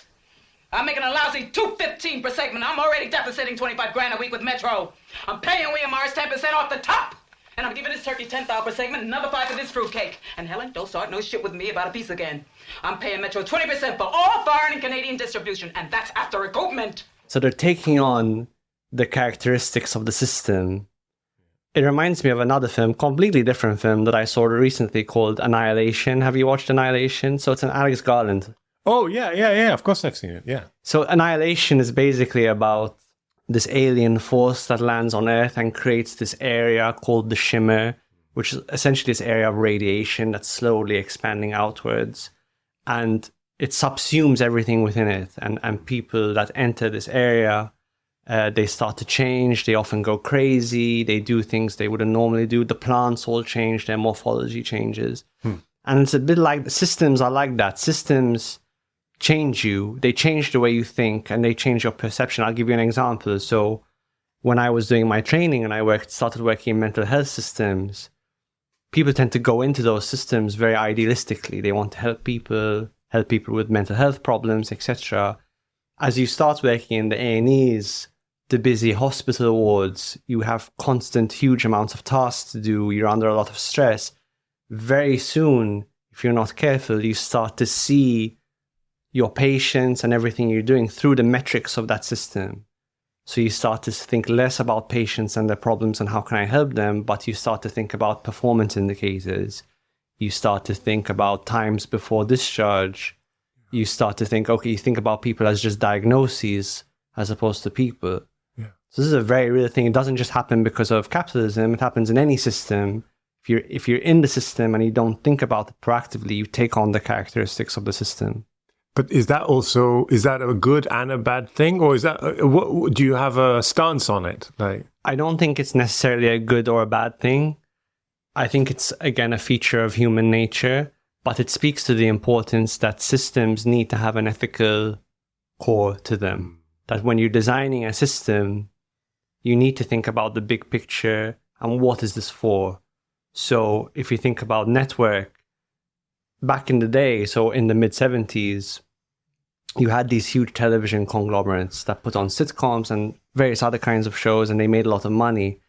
I'm making a lousy $2.15 per segment. I'm already deficiting $25,000 a week with Metro. I'm paying William Morris 10% off the top. And I'm giving this turkey $10,000 per segment, another $5 for this fruitcake. And Helen, don't start no shit with me about a piece again. I'm paying Metro 20% for all foreign and Canadian distribution, and that's after recoupment. So they're taking on the characteristics of the system. It reminds me of another film, completely different film that I saw recently called Annihilation. Have you watched Annihilation? So it's an Alex Garland. Oh, yeah. Of course I've seen it, yeah. So Annihilation is basically about this alien force that lands on Earth and creates this area called the Shimmer, which is essentially this area of radiation that's slowly expanding outwards. And it subsumes everything within it. And people that enter this area, they start to change. They often go crazy. They do things they wouldn't normally do. The plants all change. Their morphology changes. And it's a bit like systems are like that. Systems change you. They change the way you think and they change your perception. I'll give you an example. So when I was doing my training and I started working in mental health systems, people tend to go into those systems very idealistically. They want to help people with mental health problems, etc. As you start working in the A&Es, the busy hospital wards, you have constant, huge amounts of tasks to do. You're under a lot of stress. Very soon, if you're not careful, you start to see your patients and everything you're doing through the metrics of that system. So you start to think less about patients and their problems and how can I help them, but you start to think about performance indicators. You start to think about times before discharge. You start to think, you think about people as just diagnoses as opposed to people. Yeah. So this is a very real thing. It doesn't just happen because of capitalism. It happens in any system. If you're in the system and you don't think about it proactively, you take on the characteristics of the system. But is that a good and a bad thing, or is that do you have a stance on it? Like, I don't think it's necessarily a good or a bad thing. I think it's again a feature of human nature, but it speaks to the importance that systems need to have an ethical core to them. That when you're designing a system, you need to think about the big picture and what is this for. So if you think about Network, back in the day, so in the mid-70s, you had these huge television conglomerates that put on sitcoms and various other kinds of shows, and they made a lot of money.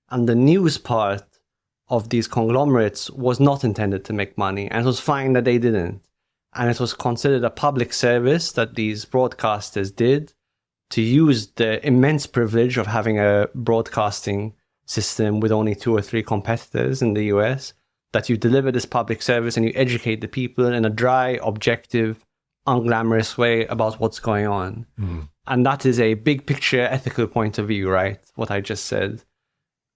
And the news part of these conglomerates was not intended to make money, and it was fine that they didn't. And it was considered a public service that these broadcasters did to use the immense privilege of having a broadcasting system with only 2 or 3 competitors in the US, that you deliver this public service and you educate the people in a dry, objective, unglamorous way about what's going on. And that is a big picture ethical point of view, right? What I just said.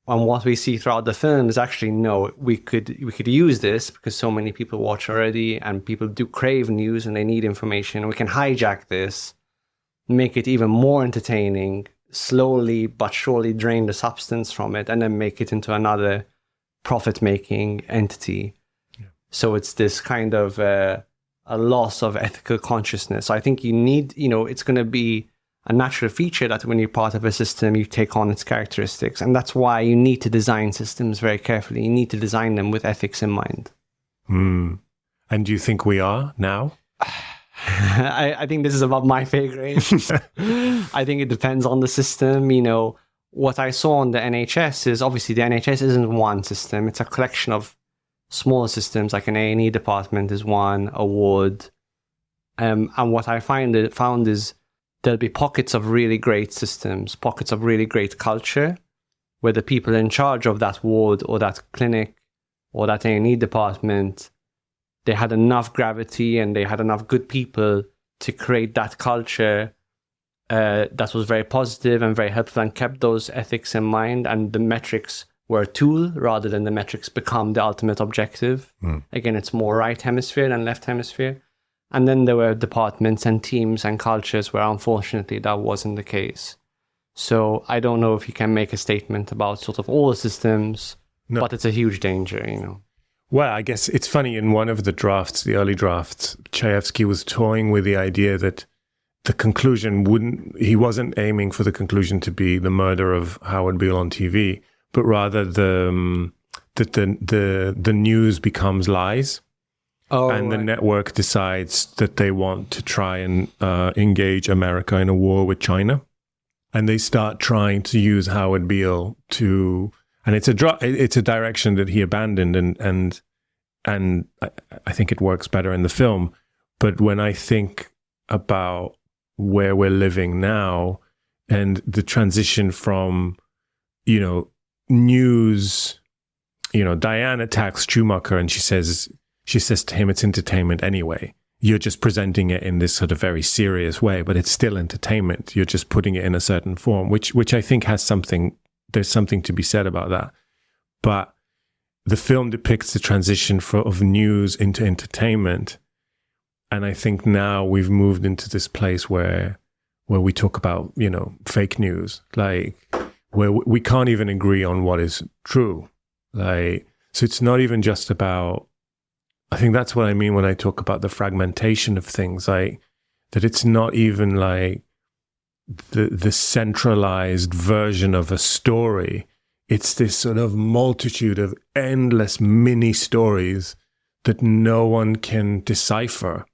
And what we see throughout the film is actually, no, we could use this because so many people watch already and people do crave news and they need information. We can hijack this, make it even more entertaining, slowly but surely drain the substance from it, and then make it into another profit-making entity. Yeah. So it's this kind of a loss of ethical consciousness. So I think you need, it's going to be a natural feature that when you're part of a system, you take on its characteristics. And that's why you need to design systems very carefully. You need to design them with ethics in mind. And do you think we are now? I think this is above my pay grade. I think it depends on the system. What I saw on the NHS is obviously the NHS isn't one system. It's a collection of smaller systems, like an A&E department is one, a ward. And what I found is there'll be pockets of really great systems, pockets of really great culture, where the people in charge of that ward or that clinic or that A&E department, they had enough gravity and they had enough good people to create that culture that was very positive and very helpful and kept those ethics in mind. And the metrics were a tool rather than the metrics become the ultimate objective. Again, it's more right hemisphere than left hemisphere. And then there were departments and teams and cultures where unfortunately that wasn't the case. So I don't know if you can make a statement about sort of all the systems, but it's a huge danger, Well, I guess it's funny, in one of the drafts, the early drafts, Chayefsky was toying with the idea that the conclusion he wasn't aiming for the conclusion to be the murder of Howard Beale on TV, but rather the news becomes lies. The network decides that they want to try and engage America in a war with China. And they start trying to use Howard Beale to, and it's a direction that he abandoned, and I think it works better in the film. But when I think about where we're living now and the transition from, news, Diane attacks Schumacher and she says to him, it's entertainment anyway. You're just presenting it in this sort of very serious way, but it's still entertainment. You're just putting it in a certain form, which I think there's something to be said about that. But the film depicts the transition of news into entertainment. And I think now we've moved into this place where we talk about, fake news, like where we can't even agree on what is true. So it's not even just about, I think that's what I mean when I talk about the fragmentation of things, like that it's not even like the centralized version of a story. It's this sort of multitude of endless mini stories that no one can decipher.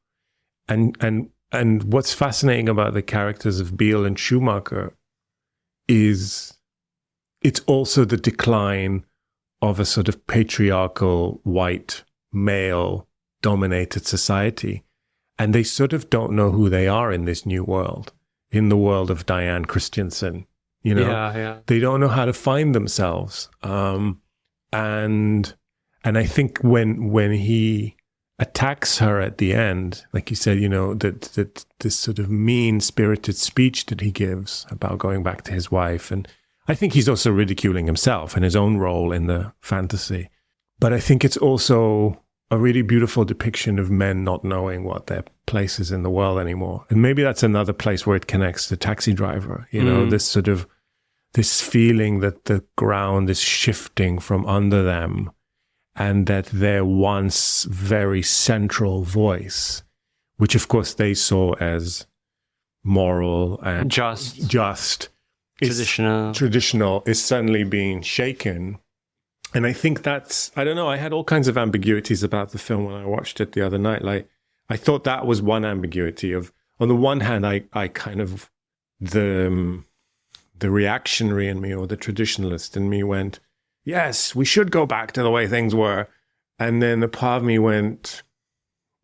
And what's fascinating about the characters of Beale and Schumacher is it's also the decline of a sort of patriarchal white male-dominated society. And they sort of don't know who they are in this new world, in the world of Diane Christensen. They don't know how to find themselves. And I think when he attacks her at the end, like you said, that this sort of mean-spirited speech that he gives about going back to his wife, and I think he's also ridiculing himself and his own role in the fantasy. But I think it's also a really beautiful depiction of men not knowing what their place is in the world anymore. And maybe that's another place where it connects to Taxi Driver, this sort of, this feeling that the ground is shifting from under them and that their once very central voice, which of course they saw as moral and just traditional, is suddenly being shaken. And I think that's, I don't know, I had all kinds of ambiguities about the film when I watched it the other night. Like, I thought that was one ambiguity of, on the one hand, I kind of, the reactionary in me or the traditionalist in me went, yes, we should go back to the way things were. And then the part of me went,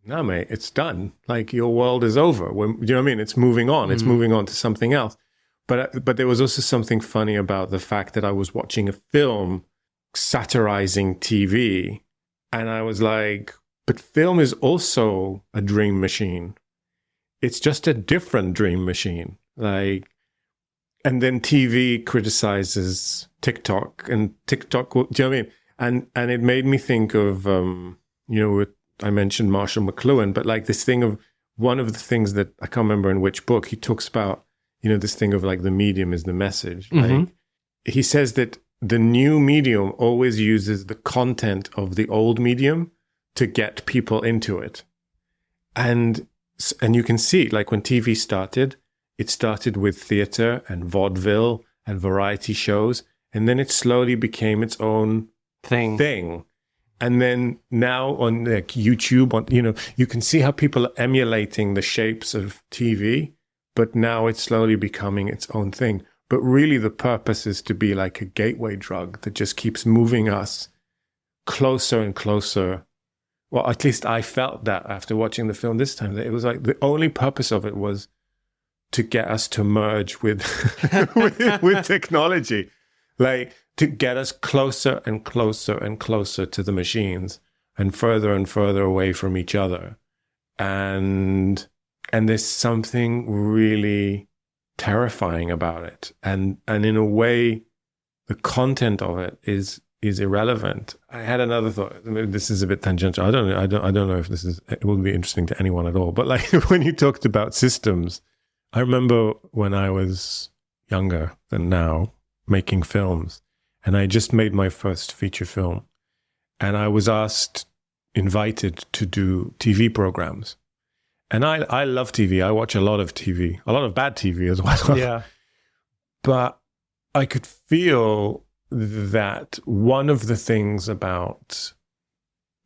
no, mate, it's done. Like, your world is over. You know what I mean? It's moving on. It's moving on to something else. But there was also something funny about the fact that I was watching a film satirizing TV. And I was like, but film is also a dream machine. It's just a different dream machine. Like, and then TV criticizes TikTok, and TikTok, do you know what I mean? And it made me think of, I mentioned Marshall McLuhan, but like this thing of, one of the things that I can't remember in which book, he talks about, this thing of like the medium is the message. Mm-hmm. Like, he says that the new medium always uses the content of the old medium to get people into it. And you can see, like, when TV started, it started with theater and vaudeville and variety shows, and then it slowly became its own thing. And then now on like YouTube, you can see how people are emulating the shapes of TV, but now it's slowly becoming its own thing. But really the purpose is to be like a gateway drug that just keeps moving us closer and closer. Well, at least I felt that after watching the film this time, that it was like the only purpose of it was to get us to merge with with technology, like to get us closer and closer and closer to the machines and further away from each other. And there's something really terrifying about it. And in a way, the content of it is irrelevant. I had another thought. Maybe this is a bit tangential. I don't know if it will be interesting to anyone at all. But like when you talked about systems, I remember when I was younger than now making films, and I just made my first feature film, and I was invited to do TV programs. And I love TV. I watch a lot of TV, a lot of bad TV as well. Yeah. But I could feel that one of the things about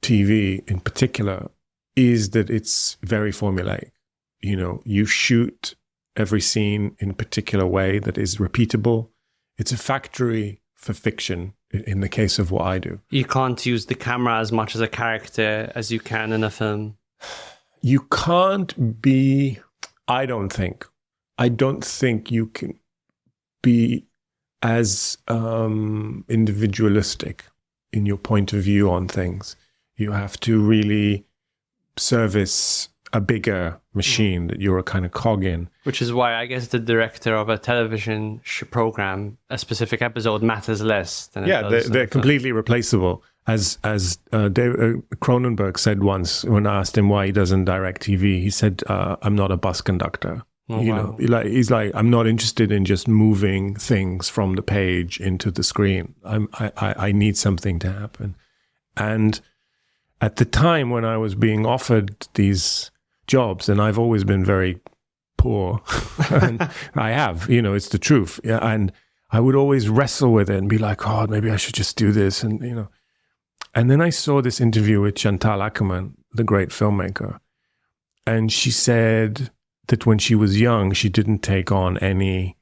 TV in particular is that it's very formulaic. You shoot every scene in a particular way that is repeatable. It's a factory for fiction in the case of what I do. You can't use the camera as much as a character as you can in a film. You can't be, I don't think you can be as individualistic in your point of view on things. You have to really service a bigger machine that you're a kind of cog in. Which is why I guess the director of a television program, a specific episode matters less than they're completely replaceable. As David Cronenberg said once when I asked him why he doesn't direct TV, he said, "I'm not a bus conductor." Wow. He's like, I'm not interested in just moving things from the page into the screen. I need something to happen. And at the time when I was being offered these jobs, and I've always been very poor, and I have, it's the truth. Yeah, and I would always wrestle with it and be like, oh, maybe I should just do this. And, and then I saw this interview with Chantal Akerman, the great filmmaker. And she said that when she was young, she didn't take on any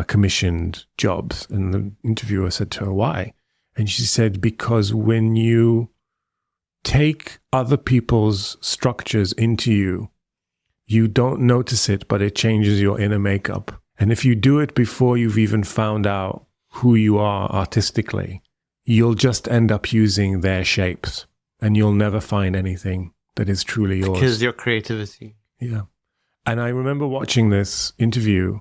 commissioned jobs. And the interviewer said to her, why? And she said, because when you take other people's structures into you, you don't notice it, but it changes your inner makeup. And if you do it before you've even found out who you are artistically, you'll just end up using their shapes, and you'll never find anything that is truly yours. Because your creativity. Yeah. And I remember watching this interview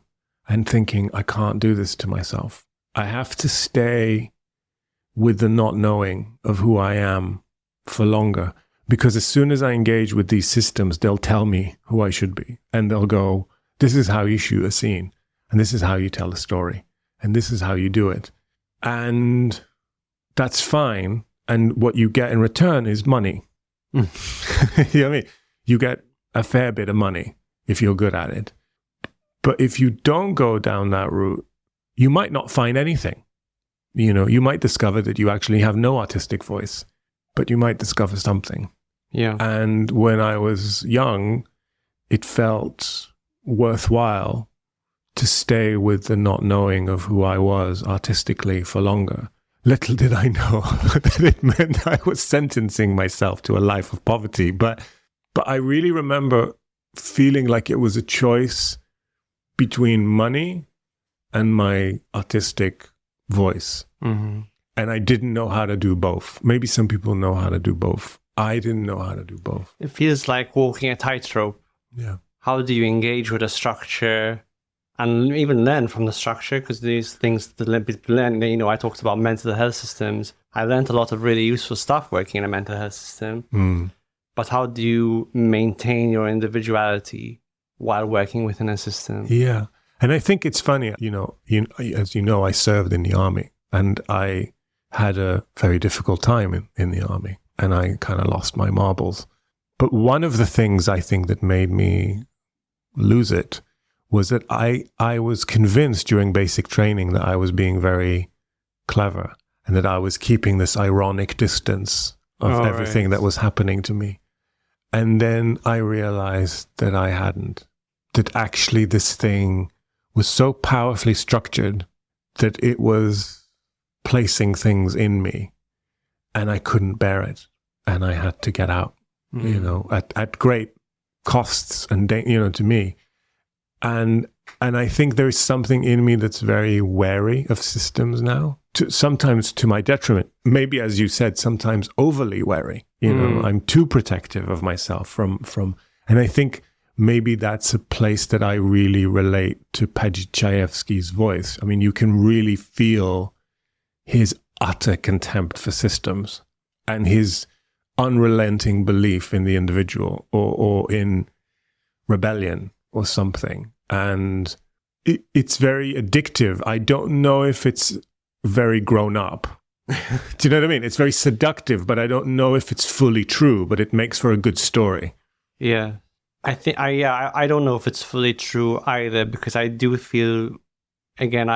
and thinking, I can't do this to myself. I have to stay with the not knowing of who I am for longer. Because as soon as I engage with these systems, they'll tell me who I should be. And they'll go, this is how you shoot a scene. And this is how you tell a story. And this is how you do it. And that's fine. And what you get in return is money. You know what I mean? You get a fair bit of money if you're good at it. But if you don't go down that route, you might not find anything. You might discover that you actually have no artistic voice, but you might discover something. Yeah. And when I was young, it felt worthwhile to stay with the not knowing of who I was artistically for longer, little did I know that it meant I was sentencing myself to a life of poverty. But I really remember feeling like it was a choice between money and my artistic voice. Mm-hmm. And I didn't know how to do both. Maybe some people know how to do both. I didn't know how to do both. It feels like walking a tightrope. Yeah. How do you engage with a structure and even learn from the structure? Because these things to learn, I talked about mental health systems. I learned a lot of really useful stuff working in a mental health system. But how do you maintain your individuality while working within a system? Yeah. And I think it's funny, as you know, I served in the army, and I had a very difficult time in the army, and I kind of lost my marbles. But one of the things I think that made me lose it was that I was convinced during basic training that I was being very clever and that I was keeping this ironic distance of everything that was happening to me. And then I realized that I hadn't, that actually this thing was so powerfully structured that it was placing things in me, and I couldn't bear it, and I had to get out, at great costs and to me. And I think there is something in me that's very wary of systems now, sometimes to my detriment. Maybe, as you said, sometimes overly wary. I'm too protective of myself from, and I think maybe that's a place that I really relate to Paddy Chayefsky's voice. I mean, you can really feel his utter contempt for systems and his unrelenting belief in the individual or in rebellion or something. And it's very addictive. I don't know if it's very grown up. Do you know what I mean? It's very seductive, but I don't know if it's fully true, but it makes for a good story. Yeah. I don't know if it's fully true either, because I do feel, again,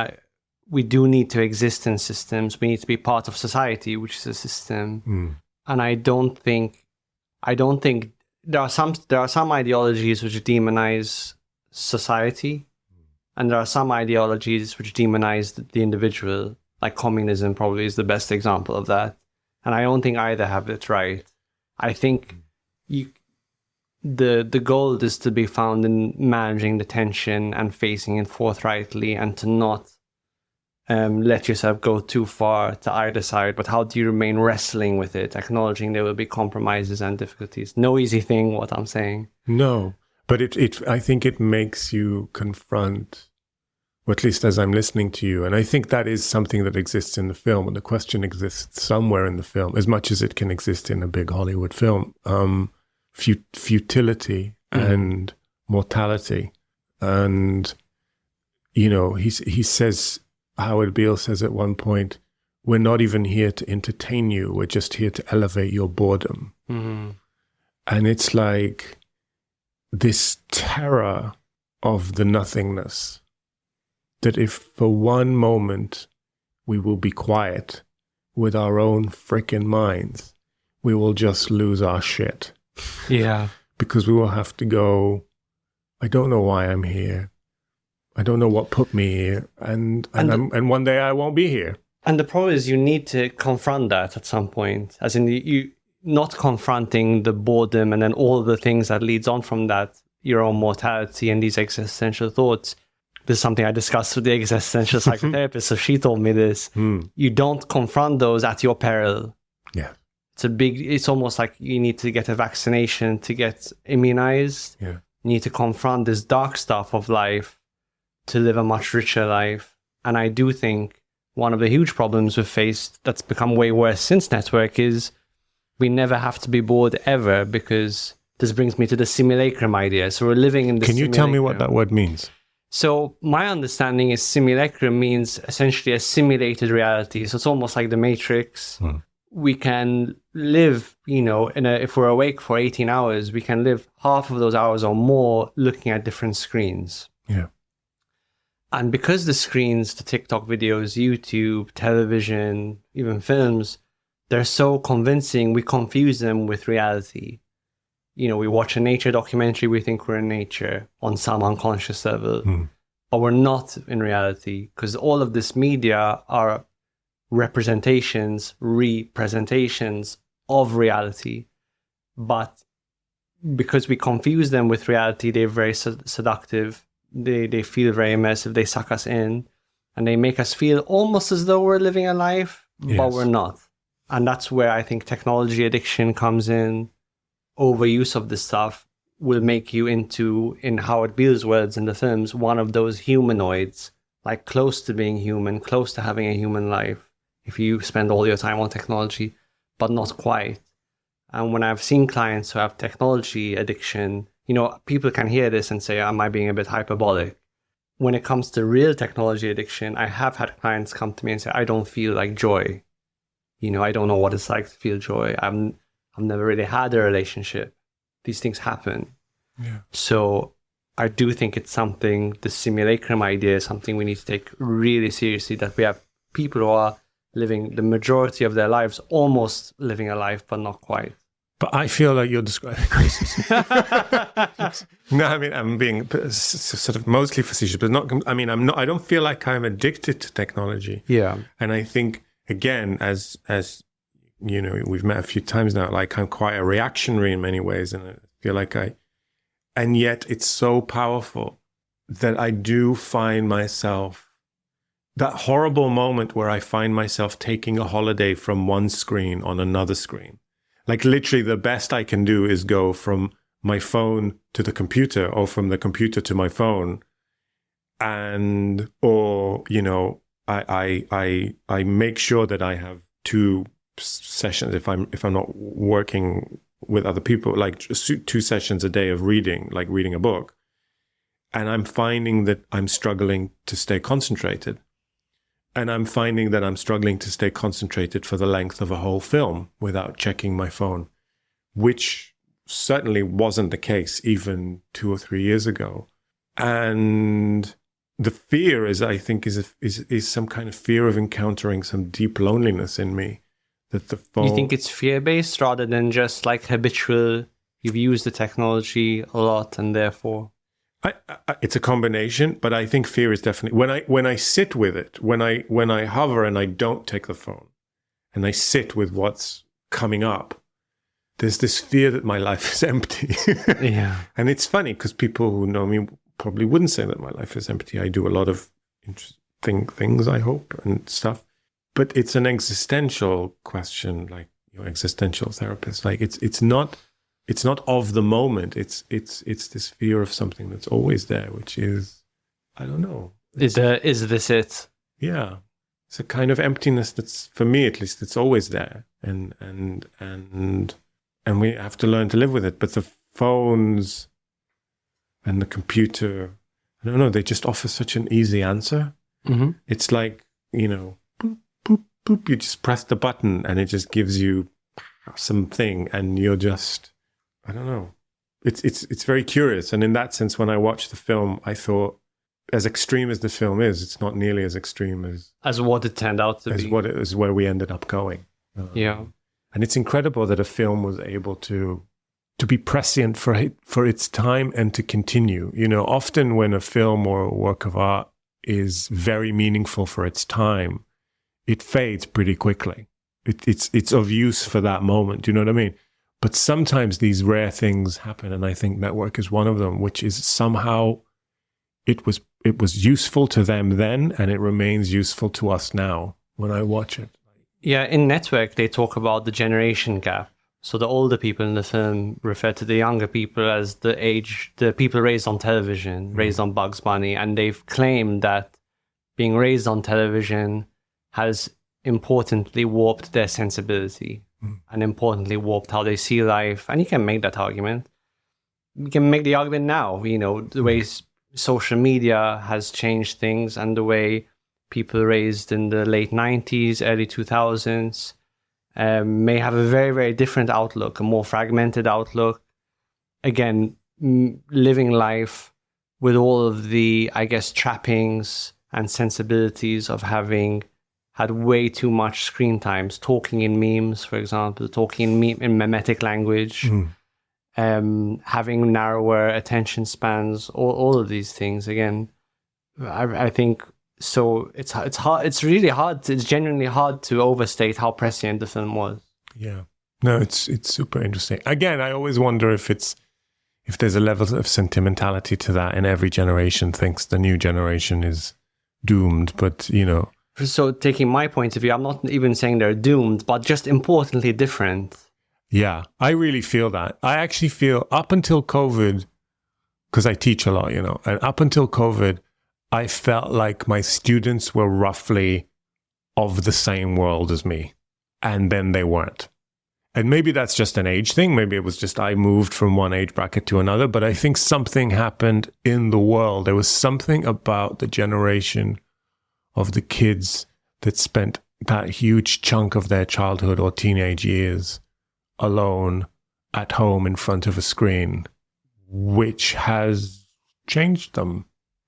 we do need to exist in systems. We need to be part of society, which is a system. And I don't think there are some ideologies which demonize society, and there are some ideologies which demonize the individual. Like communism probably is the best example of that. And I don't think either have it right. I think the goal is to be found in managing the tension and facing it forthrightly, and to not let yourself go too far to either side. But how do you remain wrestling with it, acknowledging there will be compromises and difficulties? No easy thing, what I'm saying. No, but I think it makes you confront, or at least as I'm listening to you, and I think that is something that exists in the film, and the question exists somewhere in the film, as much as it can exist in a big Hollywood film. Futility and mortality. And, he says, Howard Beale says at one point, we're not even here to entertain you, we're just here to elevate your boredom. And it's like this terror of the nothingness, that if for one moment we will be quiet with our own frickin' minds, we will just lose our shit. Yeah. Because we will have to go, I don't know why I'm here. I don't know what put me here. And one day I won't be here. And the problem is you need to confront that at some point. As in, you not confronting the boredom and then all the things that leads on from that, your own mortality and these existential thoughts. This is something I discussed with the existential psychotherapist, so she told me this. You don't confront those at your peril. Yeah. It's almost like you need to get a vaccination to get immunized. Yeah. You need to confront this dark stuff of life to live a much richer life. And I do think one of the huge problems we've faced that's become way worse since Network is we never have to be bored ever, because this brings me to the simulacrum idea. So we're living in the Can you tell me what that word means? So my understanding is simulacrum means essentially a simulated reality. So it's almost like the Matrix. We can live, if we're awake for 18 hours, we can live half of those hours or more looking at different screens. Yeah. And because the screens, the TikTok videos, YouTube, television, even films, they're so convincing, we confuse them with reality. We watch a nature documentary, we think we're in nature on some unconscious level, but we're not in reality, because all of this media are representations of reality. But because we confuse them with reality, they're very seductive. They feel very immersive. They suck us in, and they make us feel almost as though we're living a life, but we're not. And that's where I think technology addiction comes in. Overuse of this stuff will make you into, in Howard Beale's words in the films, one of those humanoids, like close to being human, close to having a human life, if you spend all your time on technology, but not quite. And when I've seen clients who have technology addiction, you know, people can hear this and say, am I being a bit hyperbolic? When it comes to real technology addiction, I have had clients come to me and say, I don't feel like joy. You know, I don't know what it's like to feel joy. I've never really had a relationship. These things happen. Yeah. So I do think it's something, the simulacrum idea is something we need to take really seriously, that we have people who are living the majority of their lives, almost living a life, but not quite. But I feel like you're describing crisis. No, I mean, I'm being sort of mostly facetious, but not, I mean, I don't feel like I'm addicted to technology. Yeah. And I think, again, as you know, we've met a few times now, like I'm quite a reactionary in many ways. And I feel like and yet it's so powerful that I do find myself, that horrible moment where I find myself taking a holiday from one screen on another screen. Like literally the best I can do is go from my phone to the computer or from the computer to my phone. And, or, you know, I make sure that I have 2 sessions if I'm not working with other people, like 2 sessions a day of reading, like reading a book. And I'm finding that I'm struggling to stay concentrated. And I'm finding that I'm struggling to stay concentrated for the length of a whole film without checking my phone, which certainly wasn't the case even 2 or 3 years ago. And the fear is, I think, is some kind of fear of encountering some deep loneliness in me. That the phone... You think it's fear-based rather than just like habitual, you've used the technology a lot and therefore... It's a combination, but I think fear is definitely when I sit with it, when I hover and I don't take the phone, and I sit with what's coming up, there's this fear that my life is empty. Yeah, and it's funny because people who know me probably wouldn't say that my life is empty. I do a lot of interesting things, I hope, and stuff, but it's an existential question, like your existential therapist. Like it's not of the moment. It's this fear of something that's always there, which is, I don't know. Is this it? Yeah. It's a kind of emptiness that's, for me at least, it's always there. And we have to learn to live with it. But the phones and the computer, I don't know, they just offer such an easy answer. Mm-hmm. It's like, you know, boop, boop, boop, you just press the button and it just gives you something and you're just... I don't know. It's very curious. And in that sense, when I watched the film, I thought, as extreme as the film is, it's not nearly as extreme as what it turned out to be. As where we ended up going. Yeah. And it's incredible that a film was able to be prescient for its time and to continue. You know, often when a film or a work of art is very meaningful for its time, it fades pretty quickly. It's of use for that moment. Do you know what I mean? But sometimes these rare things happen, and I think Network is one of them, which is somehow it was useful to them then, and it remains useful to us now when I watch it. Yeah, in Network, they talk about the generation gap. So the older people in the film refer to the younger people as the people raised on television, raised on Bugs Bunny, and they've claimed that being raised on television has importantly warped their sensibility. And importantly warped how they see life. And you can make that argument. You can make the argument now, you know, the way social media has changed things and the way people raised in the late 90s, early 2000s may have a very, very different outlook, a more fragmented outlook. Again, living life with all of the, I guess, trappings and sensibilities of having had way too much screen times, talking in memes, for example, talking in memetic language, having narrower attention spans, all of these things. Again, I think So it's hard. It's really hard. It's genuinely hard to overstate how prescient the film was. Yeah. No, it's super interesting. Again, I always wonder if there's a level of sentimentality to that, and every generation thinks the new generation is doomed. But, you know. So taking my point of view, I'm not even saying they're doomed, but just importantly different. Yeah, I really feel that. I actually feel up until COVID, because I teach a lot, you know, and up until COVID, I felt like my students were roughly of the same world as me. And then they weren't. And maybe that's just an age thing. Maybe it was just I moved from one age bracket to another. But I think something happened in the world. There was something about the generation of the kids that spent that huge chunk of their childhood or teenage years alone at home in front of a screen, which has changed them.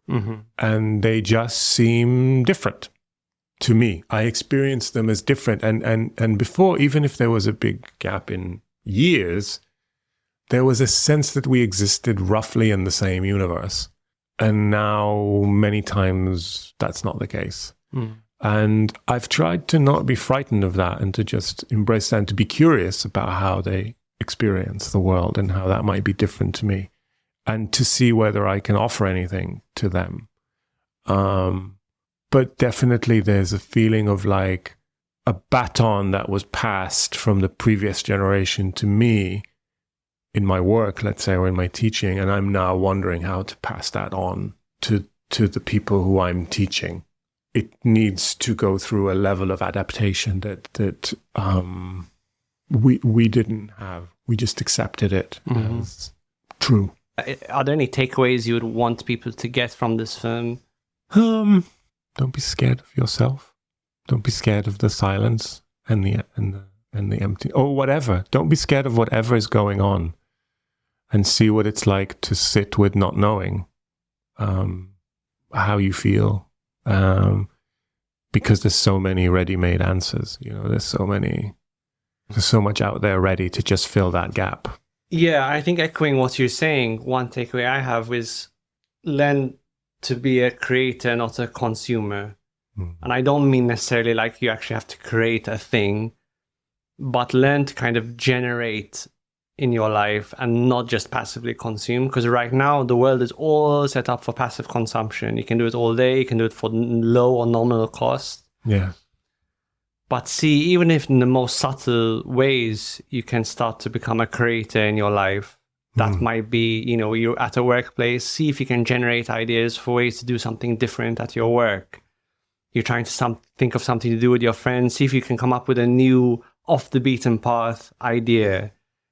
Mm-hmm. And they just seem different to me. I experienced them as different. And before, even if there was a big gap in years, there was a sense that we existed roughly in the same universe. And now, many times, that's not the case. Mm. And I've tried to not be frightened of that and to just embrace that and to be curious about how they experience the world and how that might be different to me, and to see whether I can offer anything to them. But definitely there's a feeling of like a baton that was passed from the previous generation to me in my work, let's say, or in my teaching, and I'm now wondering how to pass that on to the people who I'm teaching. It needs to go through a level of adaptation that we didn't have. We just accepted it as true. Are there any takeaways you would want people to get from this film? Don't be scared of yourself. Don't be scared of the silence and the empty, or whatever. Don't be scared of whatever is going on, and see what it's like to sit with not knowing how you feel. Because there's so many ready-made answers. You know, there's so much out there ready to just fill that gap. Yeah, I think echoing what you're saying, one takeaway I have is learn to be a creator, not a consumer. And I don't mean necessarily like you actually have to create a thing, but learn to kind of generate in your life and not just passively consume. Because right now the world is all set up for passive consumption. You can do it all day. You can do it for low or nominal cost. Yeah. But see, even if in the most subtle ways, you can start to become a creator in your life. That might be, you know, you're at a workplace. See if you can generate ideas for ways to do something different at your work. You're trying to think of something to do with your friends. See if you can come up with a new off the beaten path idea.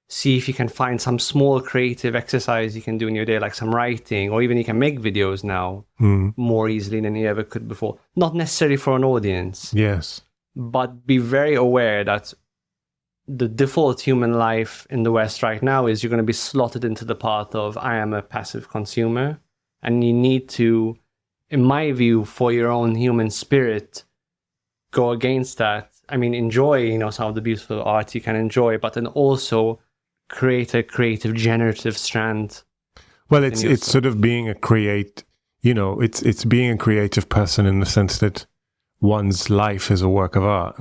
See if you can find some small creative exercise you can do in your day, like some writing, or even you can make videos now more easily than you ever could before. Not necessarily for an audience. Yes. But be very aware that the default human life in the West right now is you're going to be slotted into the path of I am a passive consumer. And you need to, in my view, for your own human spirit, go against that. I mean, enjoy, you know, some of the beautiful art you can enjoy, but then also create a creative, generative strand. Well, it's sort of being a it's being a creative person in the sense that one's life is a work of art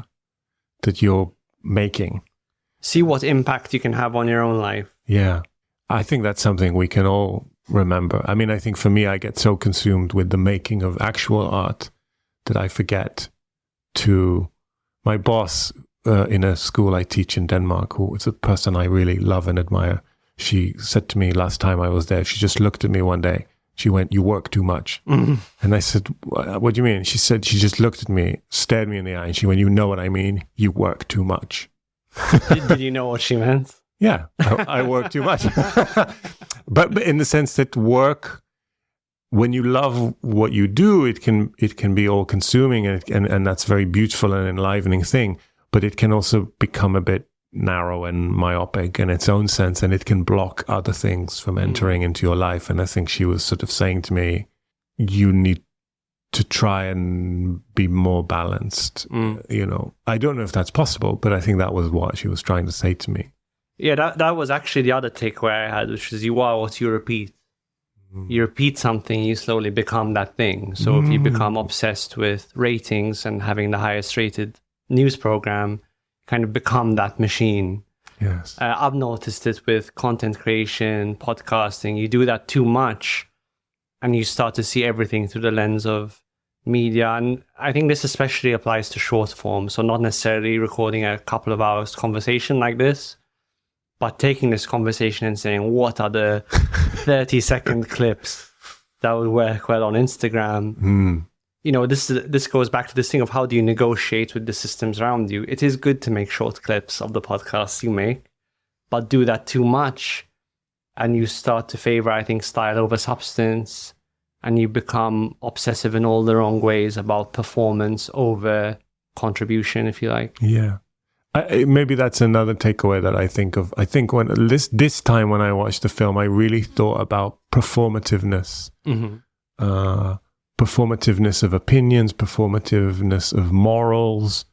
that you're making. See what impact you can have on your own life. Yeah. I think that's something we can all remember. I mean, I think for me, I get so consumed with the making of actual art that I forget to... My boss in a school I teach in Denmark, who is a person I really love and admire, she said to me last time I was there, she just looked at me one day. She went, "You work too much." And I said, "What do you mean?" She said, she just looked at me, stared me in the eye, and she went, "You know what I mean? You work too much." Did you know what she meant? Yeah, I work too much. but in the sense that work, when you love what you do, it can be all consuming, and that's a very beautiful and enlivening thing. But it can also become a bit narrow and myopic in its own sense, and it can block other things from entering into your life. And I think she was sort of saying to me, you need to try and be more balanced. You know, I don't know if that's possible, but I think that was what she was trying to say to me. Yeah, that was actually the other takeaway I had, which is you are what you repeat. You repeat something, you slowly become that thing. So if you become obsessed with ratings and having the highest rated news program, you kind of become that machine. Yes. I've noticed it with content creation, podcasting. You do that too much and you start to see everything through the lens of media. And I think this especially applies to short form. So not necessarily recording a couple of hours conversation like this, but taking this conversation and saying, what are the 30-second clips that would work well on Instagram? You know, this goes back to this thing of how do you negotiate with the systems around you? It is good to make short clips of the podcasts you make, but do that too much and you start to favor, I think, style over substance, and you become obsessive in all the wrong ways about performance over contribution, if you like. Yeah. Maybe that's another takeaway that I think of. I think when this time when I watched the film, I really thought about performativeness. Performativeness of opinions, performativeness of morals,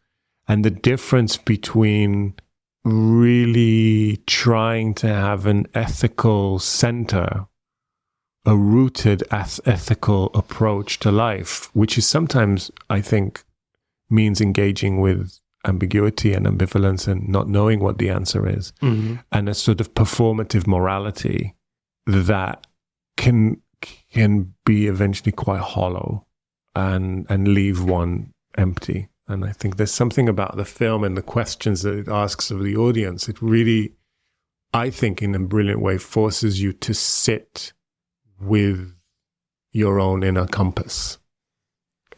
and the difference between really trying to have an ethical center, a rooted ethical approach to life, which is sometimes, I think, means engaging with ambiguity and ambivalence and not knowing what the answer is, and a sort of performative morality that can be eventually quite hollow and leave one empty. And I think there's something about the film and the questions that it asks of the audience. It really, I think, in a brilliant way, forces you to sit with your own inner compass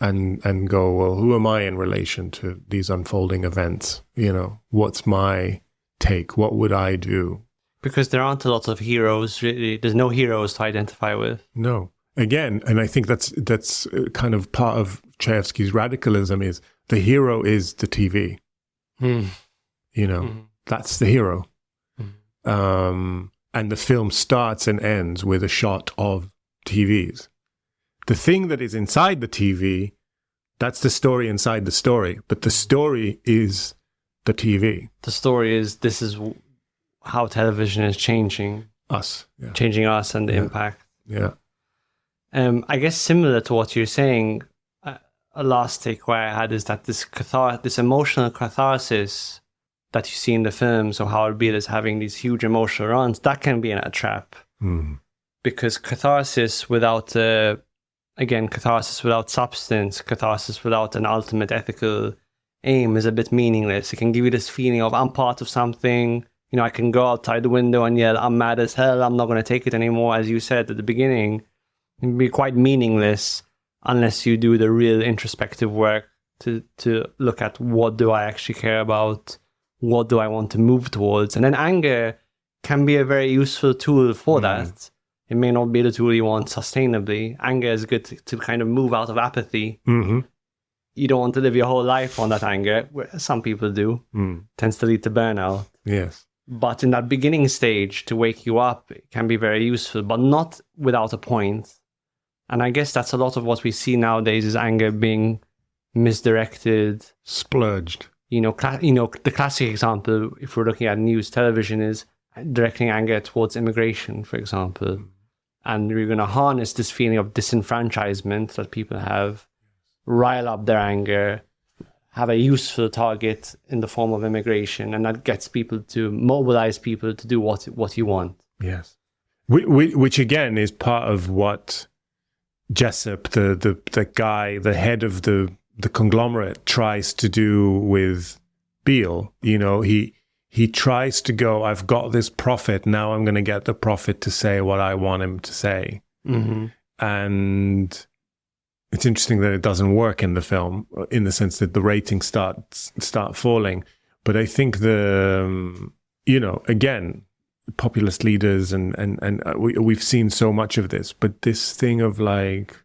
and go, well, who am I in relation to these unfolding events? You know, what's my take? What would I do? Because there aren't a lot of heroes, really. There's no heroes to identify with. No. Again, and I think that's kind of part of Chayefsky's radicalism is the hero is the TV. You know, that's the hero. And the film starts and ends with a shot of TVs. The thing that is inside the TV, that's the story inside the story. But the story is the TV. The story is, this is how television is changing us. Yeah. Changing us and the impact. Yeah. I guess similar to what you're saying, a last takeaway I had is that this emotional catharsis that you see in the film, so how Bill is having these huge emotional runs, that can be a trap. Because catharsis without catharsis without substance, catharsis without an ultimate ethical aim is a bit meaningless. It can give you this feeling of, I'm part of something. You know, I can go outside the window and yell, I'm mad as hell, I'm not going to take it anymore, as you said at the beginning. It can be quite meaningless unless you do the real introspective work to look at, what do I actually care about? What do I want to move towards? And then anger can be a very useful tool for that. It may not be the tool you want sustainably. Anger is good to kind of move out of apathy. You don't want to live your whole life on that anger. Some people do. Tends to lead to burnout. Yes. But in that beginning stage, to wake you up, it can be very useful, but not without a point. And I guess that's a lot of what we see nowadays is anger being misdirected. Splurged. You know, the classic example, if we're looking at news television, is directing anger towards immigration, for example. And you're going to harness this feeling of disenfranchisement that people have, rile up their anger, have a useful target in the form of immigration, and that gets people to mobilize people to do what you want. Yes. Which again is part of what Jessup, the guy, the head of the conglomerate, tries to do with Beale. You know, he tries to go, I've got this prophet, now I'm going to get the prophet to say what I want him to say. And it's interesting that it doesn't work in the film, in the sense that the ratings start falling. But I think again, populist leaders and we've seen so much of this, but this thing of like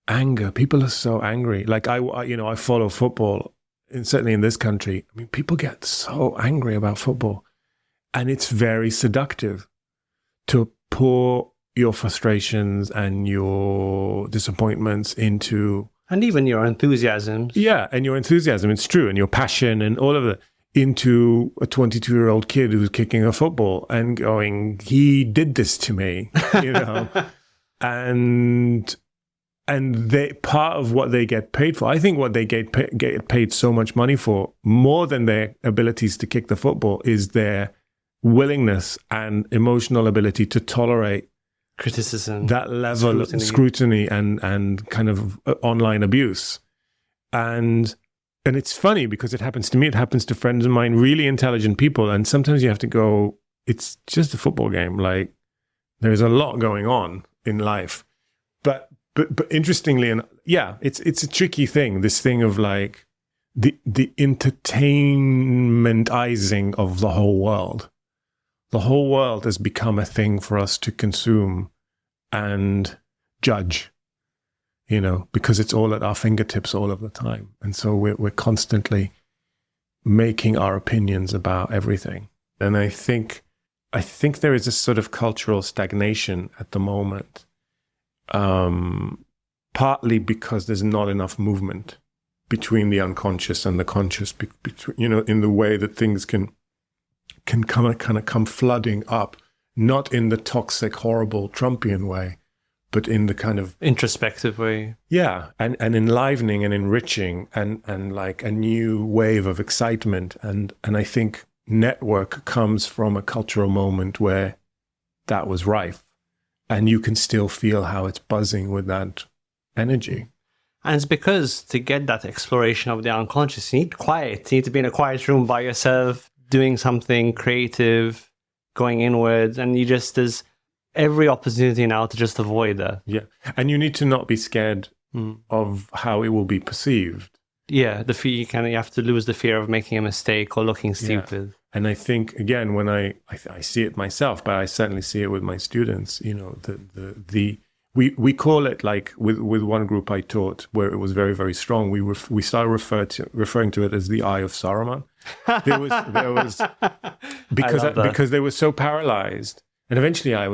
anger, people are so angry. Like I follow football, and certainly in this country, I mean, people get so angry about football, and it's very seductive to pour your frustrations and your disappointments into... And even your enthusiasm. Yeah, and your enthusiasm, it's true, and your passion and all of it, into a 22-year-old kid who's kicking a football and going, he did this to me, you know. and they part of what they get paid for, I think what they get paid so much money for, more than their abilities to kick the football, is their willingness and emotional ability to tolerate criticism, that level of scrutiny and kind of online abuse. And it's funny because it happens to me, it happens to friends of mine, really intelligent people, and sometimes you have to go, it's just a football game. Like, there's a lot going on in life. But interestingly, and yeah, it's a tricky thing, this thing of like the entertainmentizing of the whole world. The whole world has become a thing for us to consume and judge, you know, because it's all at our fingertips all of the time. And so we're constantly making our opinions about everything. And I think there is a sort of cultural stagnation at the moment. Partly because there's not enough movement between the unconscious and the conscious, between, you know, in the way that things can kind of come flooding up, not in the toxic, horrible Trumpian way, but in the kind of introspective way. Yeah, and enlivening and enriching and like a new wave of excitement. And I think network comes from a cultural moment where that was rife. And you can still feel how it's buzzing with that energy. And it's because to get that exploration of the unconscious, you need quiet. You need to be in a quiet room by yourself, doing something creative, going inwards. And there's every opportunity now to just avoid that. Yeah. And you need to not be scared of how it will be perceived. Yeah. The fear, you have to lose the fear of making a mistake or looking stupid. Yeah. And I think, again, when I see it myself, but I certainly see it with my students, you know, we call it, like with one group I taught where it was very, very strong. We started referring to it as the eye of Saruman. There was because they were so paralyzed. And eventually I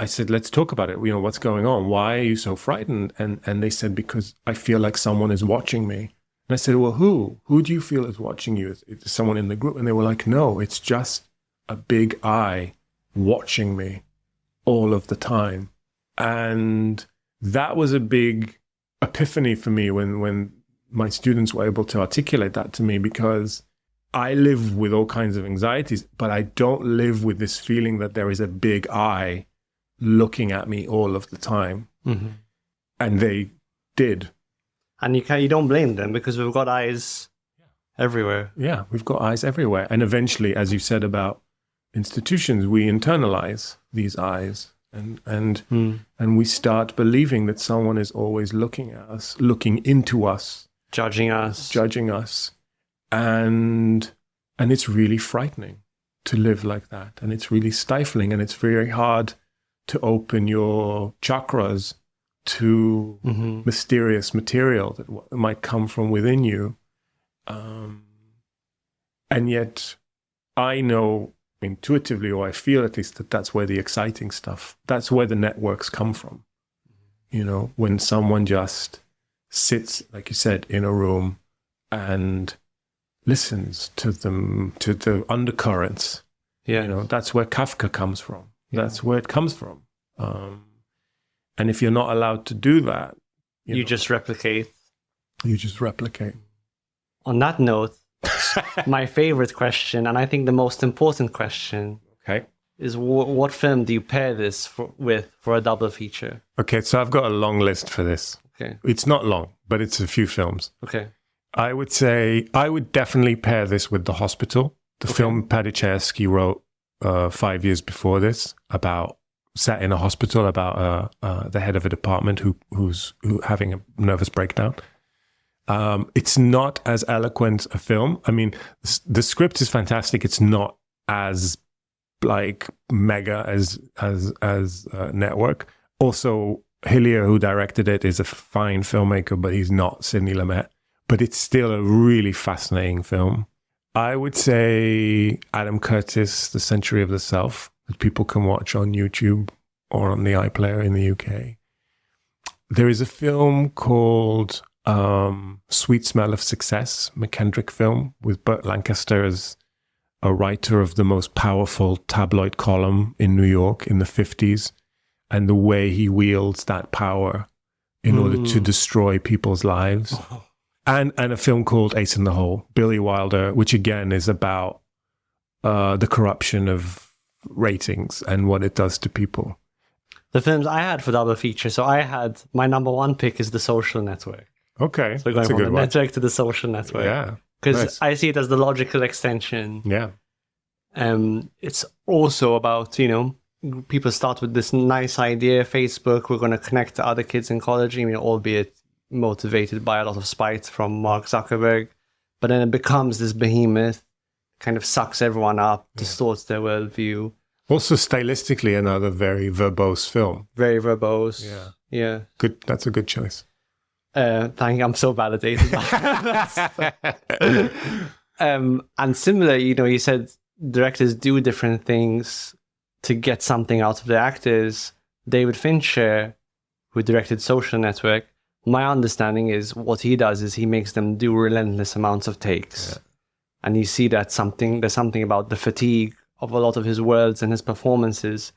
said, let's talk about it. You know, what's going on? Why are you so frightened? And they said, because I feel like someone is watching me. And I said, well, who? Who do you feel is watching you? Is it someone in the group? And they were like, no, it's just a big eye watching me all of the time. And that was a big epiphany for me when my students were able to articulate that to me, because I live with all kinds of anxieties, but I don't live with this feeling that there is a big eye looking at me all of the time. Mm-hmm. And they did. And you don't blame them, because we've got eyes everywhere. Yeah, we've got eyes everywhere. And eventually, as you said about institutions, we internalize these eyes and we start believing that someone is always looking at us, looking into us, judging us. And it's really frightening to live like that. And it's really stifling, and it's very hard to open your chakras to mysterious material that might come from within you. And yet I know intuitively, or I feel at least, that that's where the exciting stuff, that's where the networks come from. You know, when someone just sits, like you said, in a room and listens to them, to the undercurrents. Yeah. You know, that's where Kafka comes from. Yeah. That's where it comes from. And if you're not allowed to do that, you know, just replicate. You just replicate. On that note, my favorite question, and I think the most important question, is what film do you pair this with for a double feature? Okay, so I've got a long list for this. Okay. It's not long, but it's a few films. Okay. I would say I would definitely pair this with The Hospital, the film Paddy Chayefsky wrote 5 years before this, about sat in a hospital about the head of a department who's having a nervous breakdown. It's not as eloquent a film. I mean, the script is fantastic. It's not as like mega as Network. Also, Hillier, who directed it, is a fine filmmaker, but he's not Sidney Lumet. But it's still a really fascinating film. I would say Adam Curtis, The Century of the Self, that people can watch on YouTube or on the iPlayer in the UK. There is a film called Sweet Smell of Success, McKendrick film, with Burt Lancaster as a writer of the most powerful tabloid column in New York in the 50s. and the way he wields that power in order to destroy people's lives. And a film called Ace in the Hole, Billy Wilder, which again is about the corruption of ratings and what it does to people. The films I had for double feature, so I had my number one pick is The Social Network. Okay, So going that's a from good the one. network to The Social Network. Yeah, Because nice. I see it as the logical extension. Yeah, It's also about, people start with this nice idea, Facebook, we're going to connect to other kids in college, albeit motivated by a lot of spite from Mark Zuckerberg. But then it becomes this behemoth, kind of sucks everyone up, distorts their worldview. also stylistically another very verbose film. Very verbose. Yeah. Yeah. Good, that's a good choice. Thank you. I'm so validated. And similar, you said directors do different things to get something out of the actors. David Fincher, who directed Social Network, my understanding is what he does is he makes them do relentless amounts of takes. Yeah. And you see that there's something about the fatigue of a lot of his words and his performances.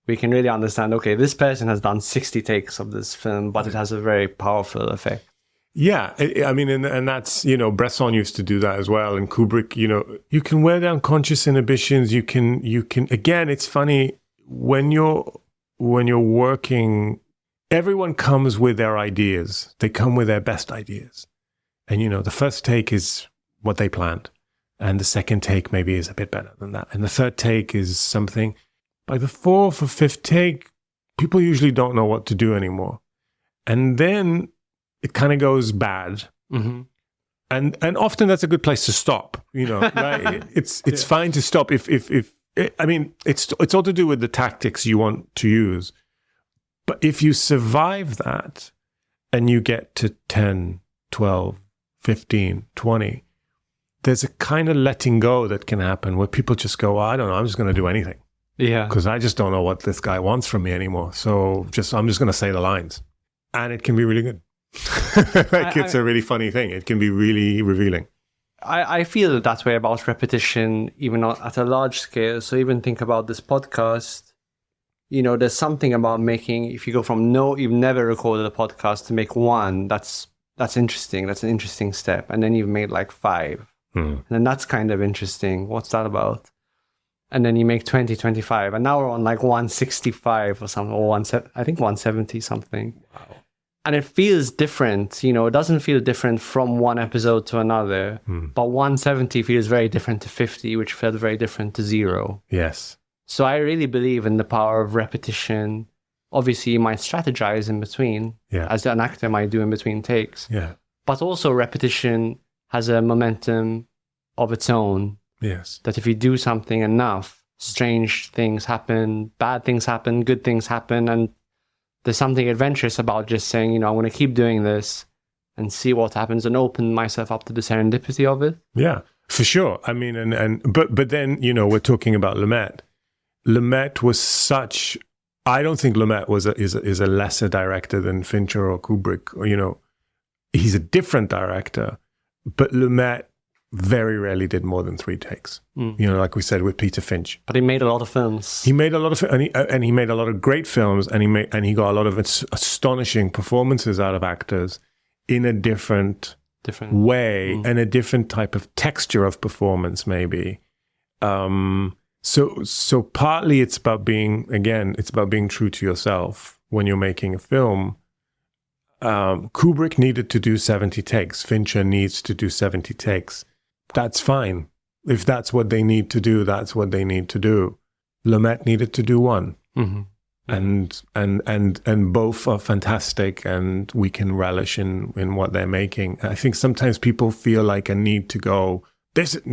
We can really understand, okay, this person has done 60 takes of this film, but it has a very powerful effect. Yeah, I mean, and that's, Bresson used to do that as well. And Kubrick, you can wear down conscious inhibitions. You can, again, it's funny when you're working, everyone comes with their ideas. They come with their best ideas. And, the first take is what they planned. And the second take maybe is a bit better than that. And the third take is something. By the fourth or fifth take, people usually don't know what to do anymore. And then it kind of goes bad. Mm-hmm. And often that's a good place to stop, right? It's fine to stop if it's all to do with the tactics you want to use. But if you survive that and you get to 10, 12, 15, 20, there's a kind of letting go that can happen where people just go, I don't know, I'm just going to do anything. Yeah. Because I just don't know what this guy wants from me anymore. So I'm just going to say the lines. And it can be really good. It's a really funny thing. It can be really revealing. I feel that way about repetition, even at a large scale. So even think about this podcast. There's something about making, if you go from you've never recorded a podcast to make one, that's interesting. That's an interesting step. And then you've made like 5. And then that's kind of interesting. What's that about? And then you make 20, 25. And now we're on like 165 or something, or I think 170 something. Wow. And it feels different. It doesn't feel different from one episode to another. But 170 feels very different to 50, which felt very different to 0. Yes. So I really believe in the power of repetition. Obviously, you might strategize in between, as an actor might do in between takes. Yeah. But also repetition has a momentum of its own. Yes. That if you do something enough, strange things happen, bad things happen, good things happen. And there's something adventurous about just saying, I'm going to keep doing this and see what happens and open myself up to the serendipity of it. Yeah, for sure. I mean, but then, we're talking about Lumet. Lumet was such, I don't think Lumet is a lesser director than Fincher or Kubrick. He's a different director, but Lumet very rarely did more than 3 takes. Like we said with Peter Finch. But he made a lot of films. He made a lot of, and he made a lot of great films, and he got a lot of astonishing performances out of actors in a different way and a different type of texture of performance, maybe. So partly it's about being true to yourself when you're making a film. Kubrick needed to do 70 takes. Fincher needs to do 70 takes. That's fine. If that's what they need to do, that's what they need to do. Lumet needed to do 1. Mm-hmm. And both are fantastic, and we can relish in what they're making. I think sometimes people feel like a need to go,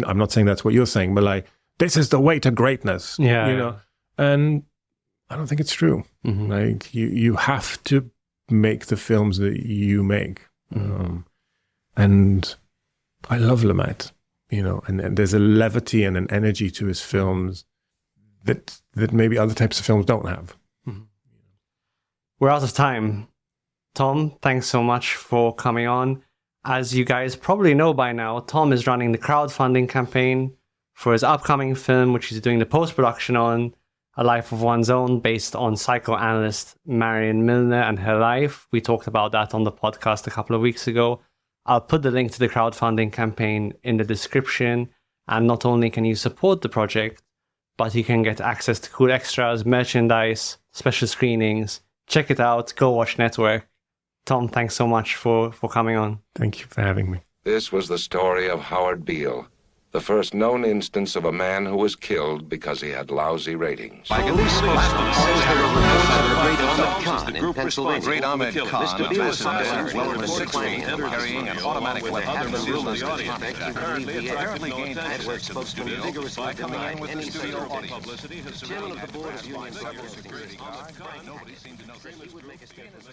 I'm not saying that's what you're saying, but like, this is the way to greatness. Yeah. And I don't think it's true. Mm-hmm. Like you have to make the films that you make. And I love Lumet, and there's a levity and an energy to his films that maybe other types of films don't have. Mm-hmm. We're out of time. Tom, thanks so much for coming on. As you guys probably know by now, Tom is running the crowdfunding campaign for his upcoming film, which he's doing the post-production on, A Life of One's Own, based on psychoanalyst Marion Milner and her life. We talked about that on the podcast a couple of weeks ago. I'll put the link to the crowdfunding campaign in the description. And not only can you support the project, but you can get access to cool extras, merchandise, special screenings. Check it out. Go watch Network. Tom, thanks so much for coming on. Thank you for having me. This was the story of Howard Beale, the first known instance of a man who was killed because he had lousy ratings. Great Ahmed Khan, Mr. Beale was carrying and carrying an automatic weapon. Currently attractive network spokesman vigorously denied any studio audience. Chairman of the board of Union Security Guard, nobody seemed to know he would make a statement.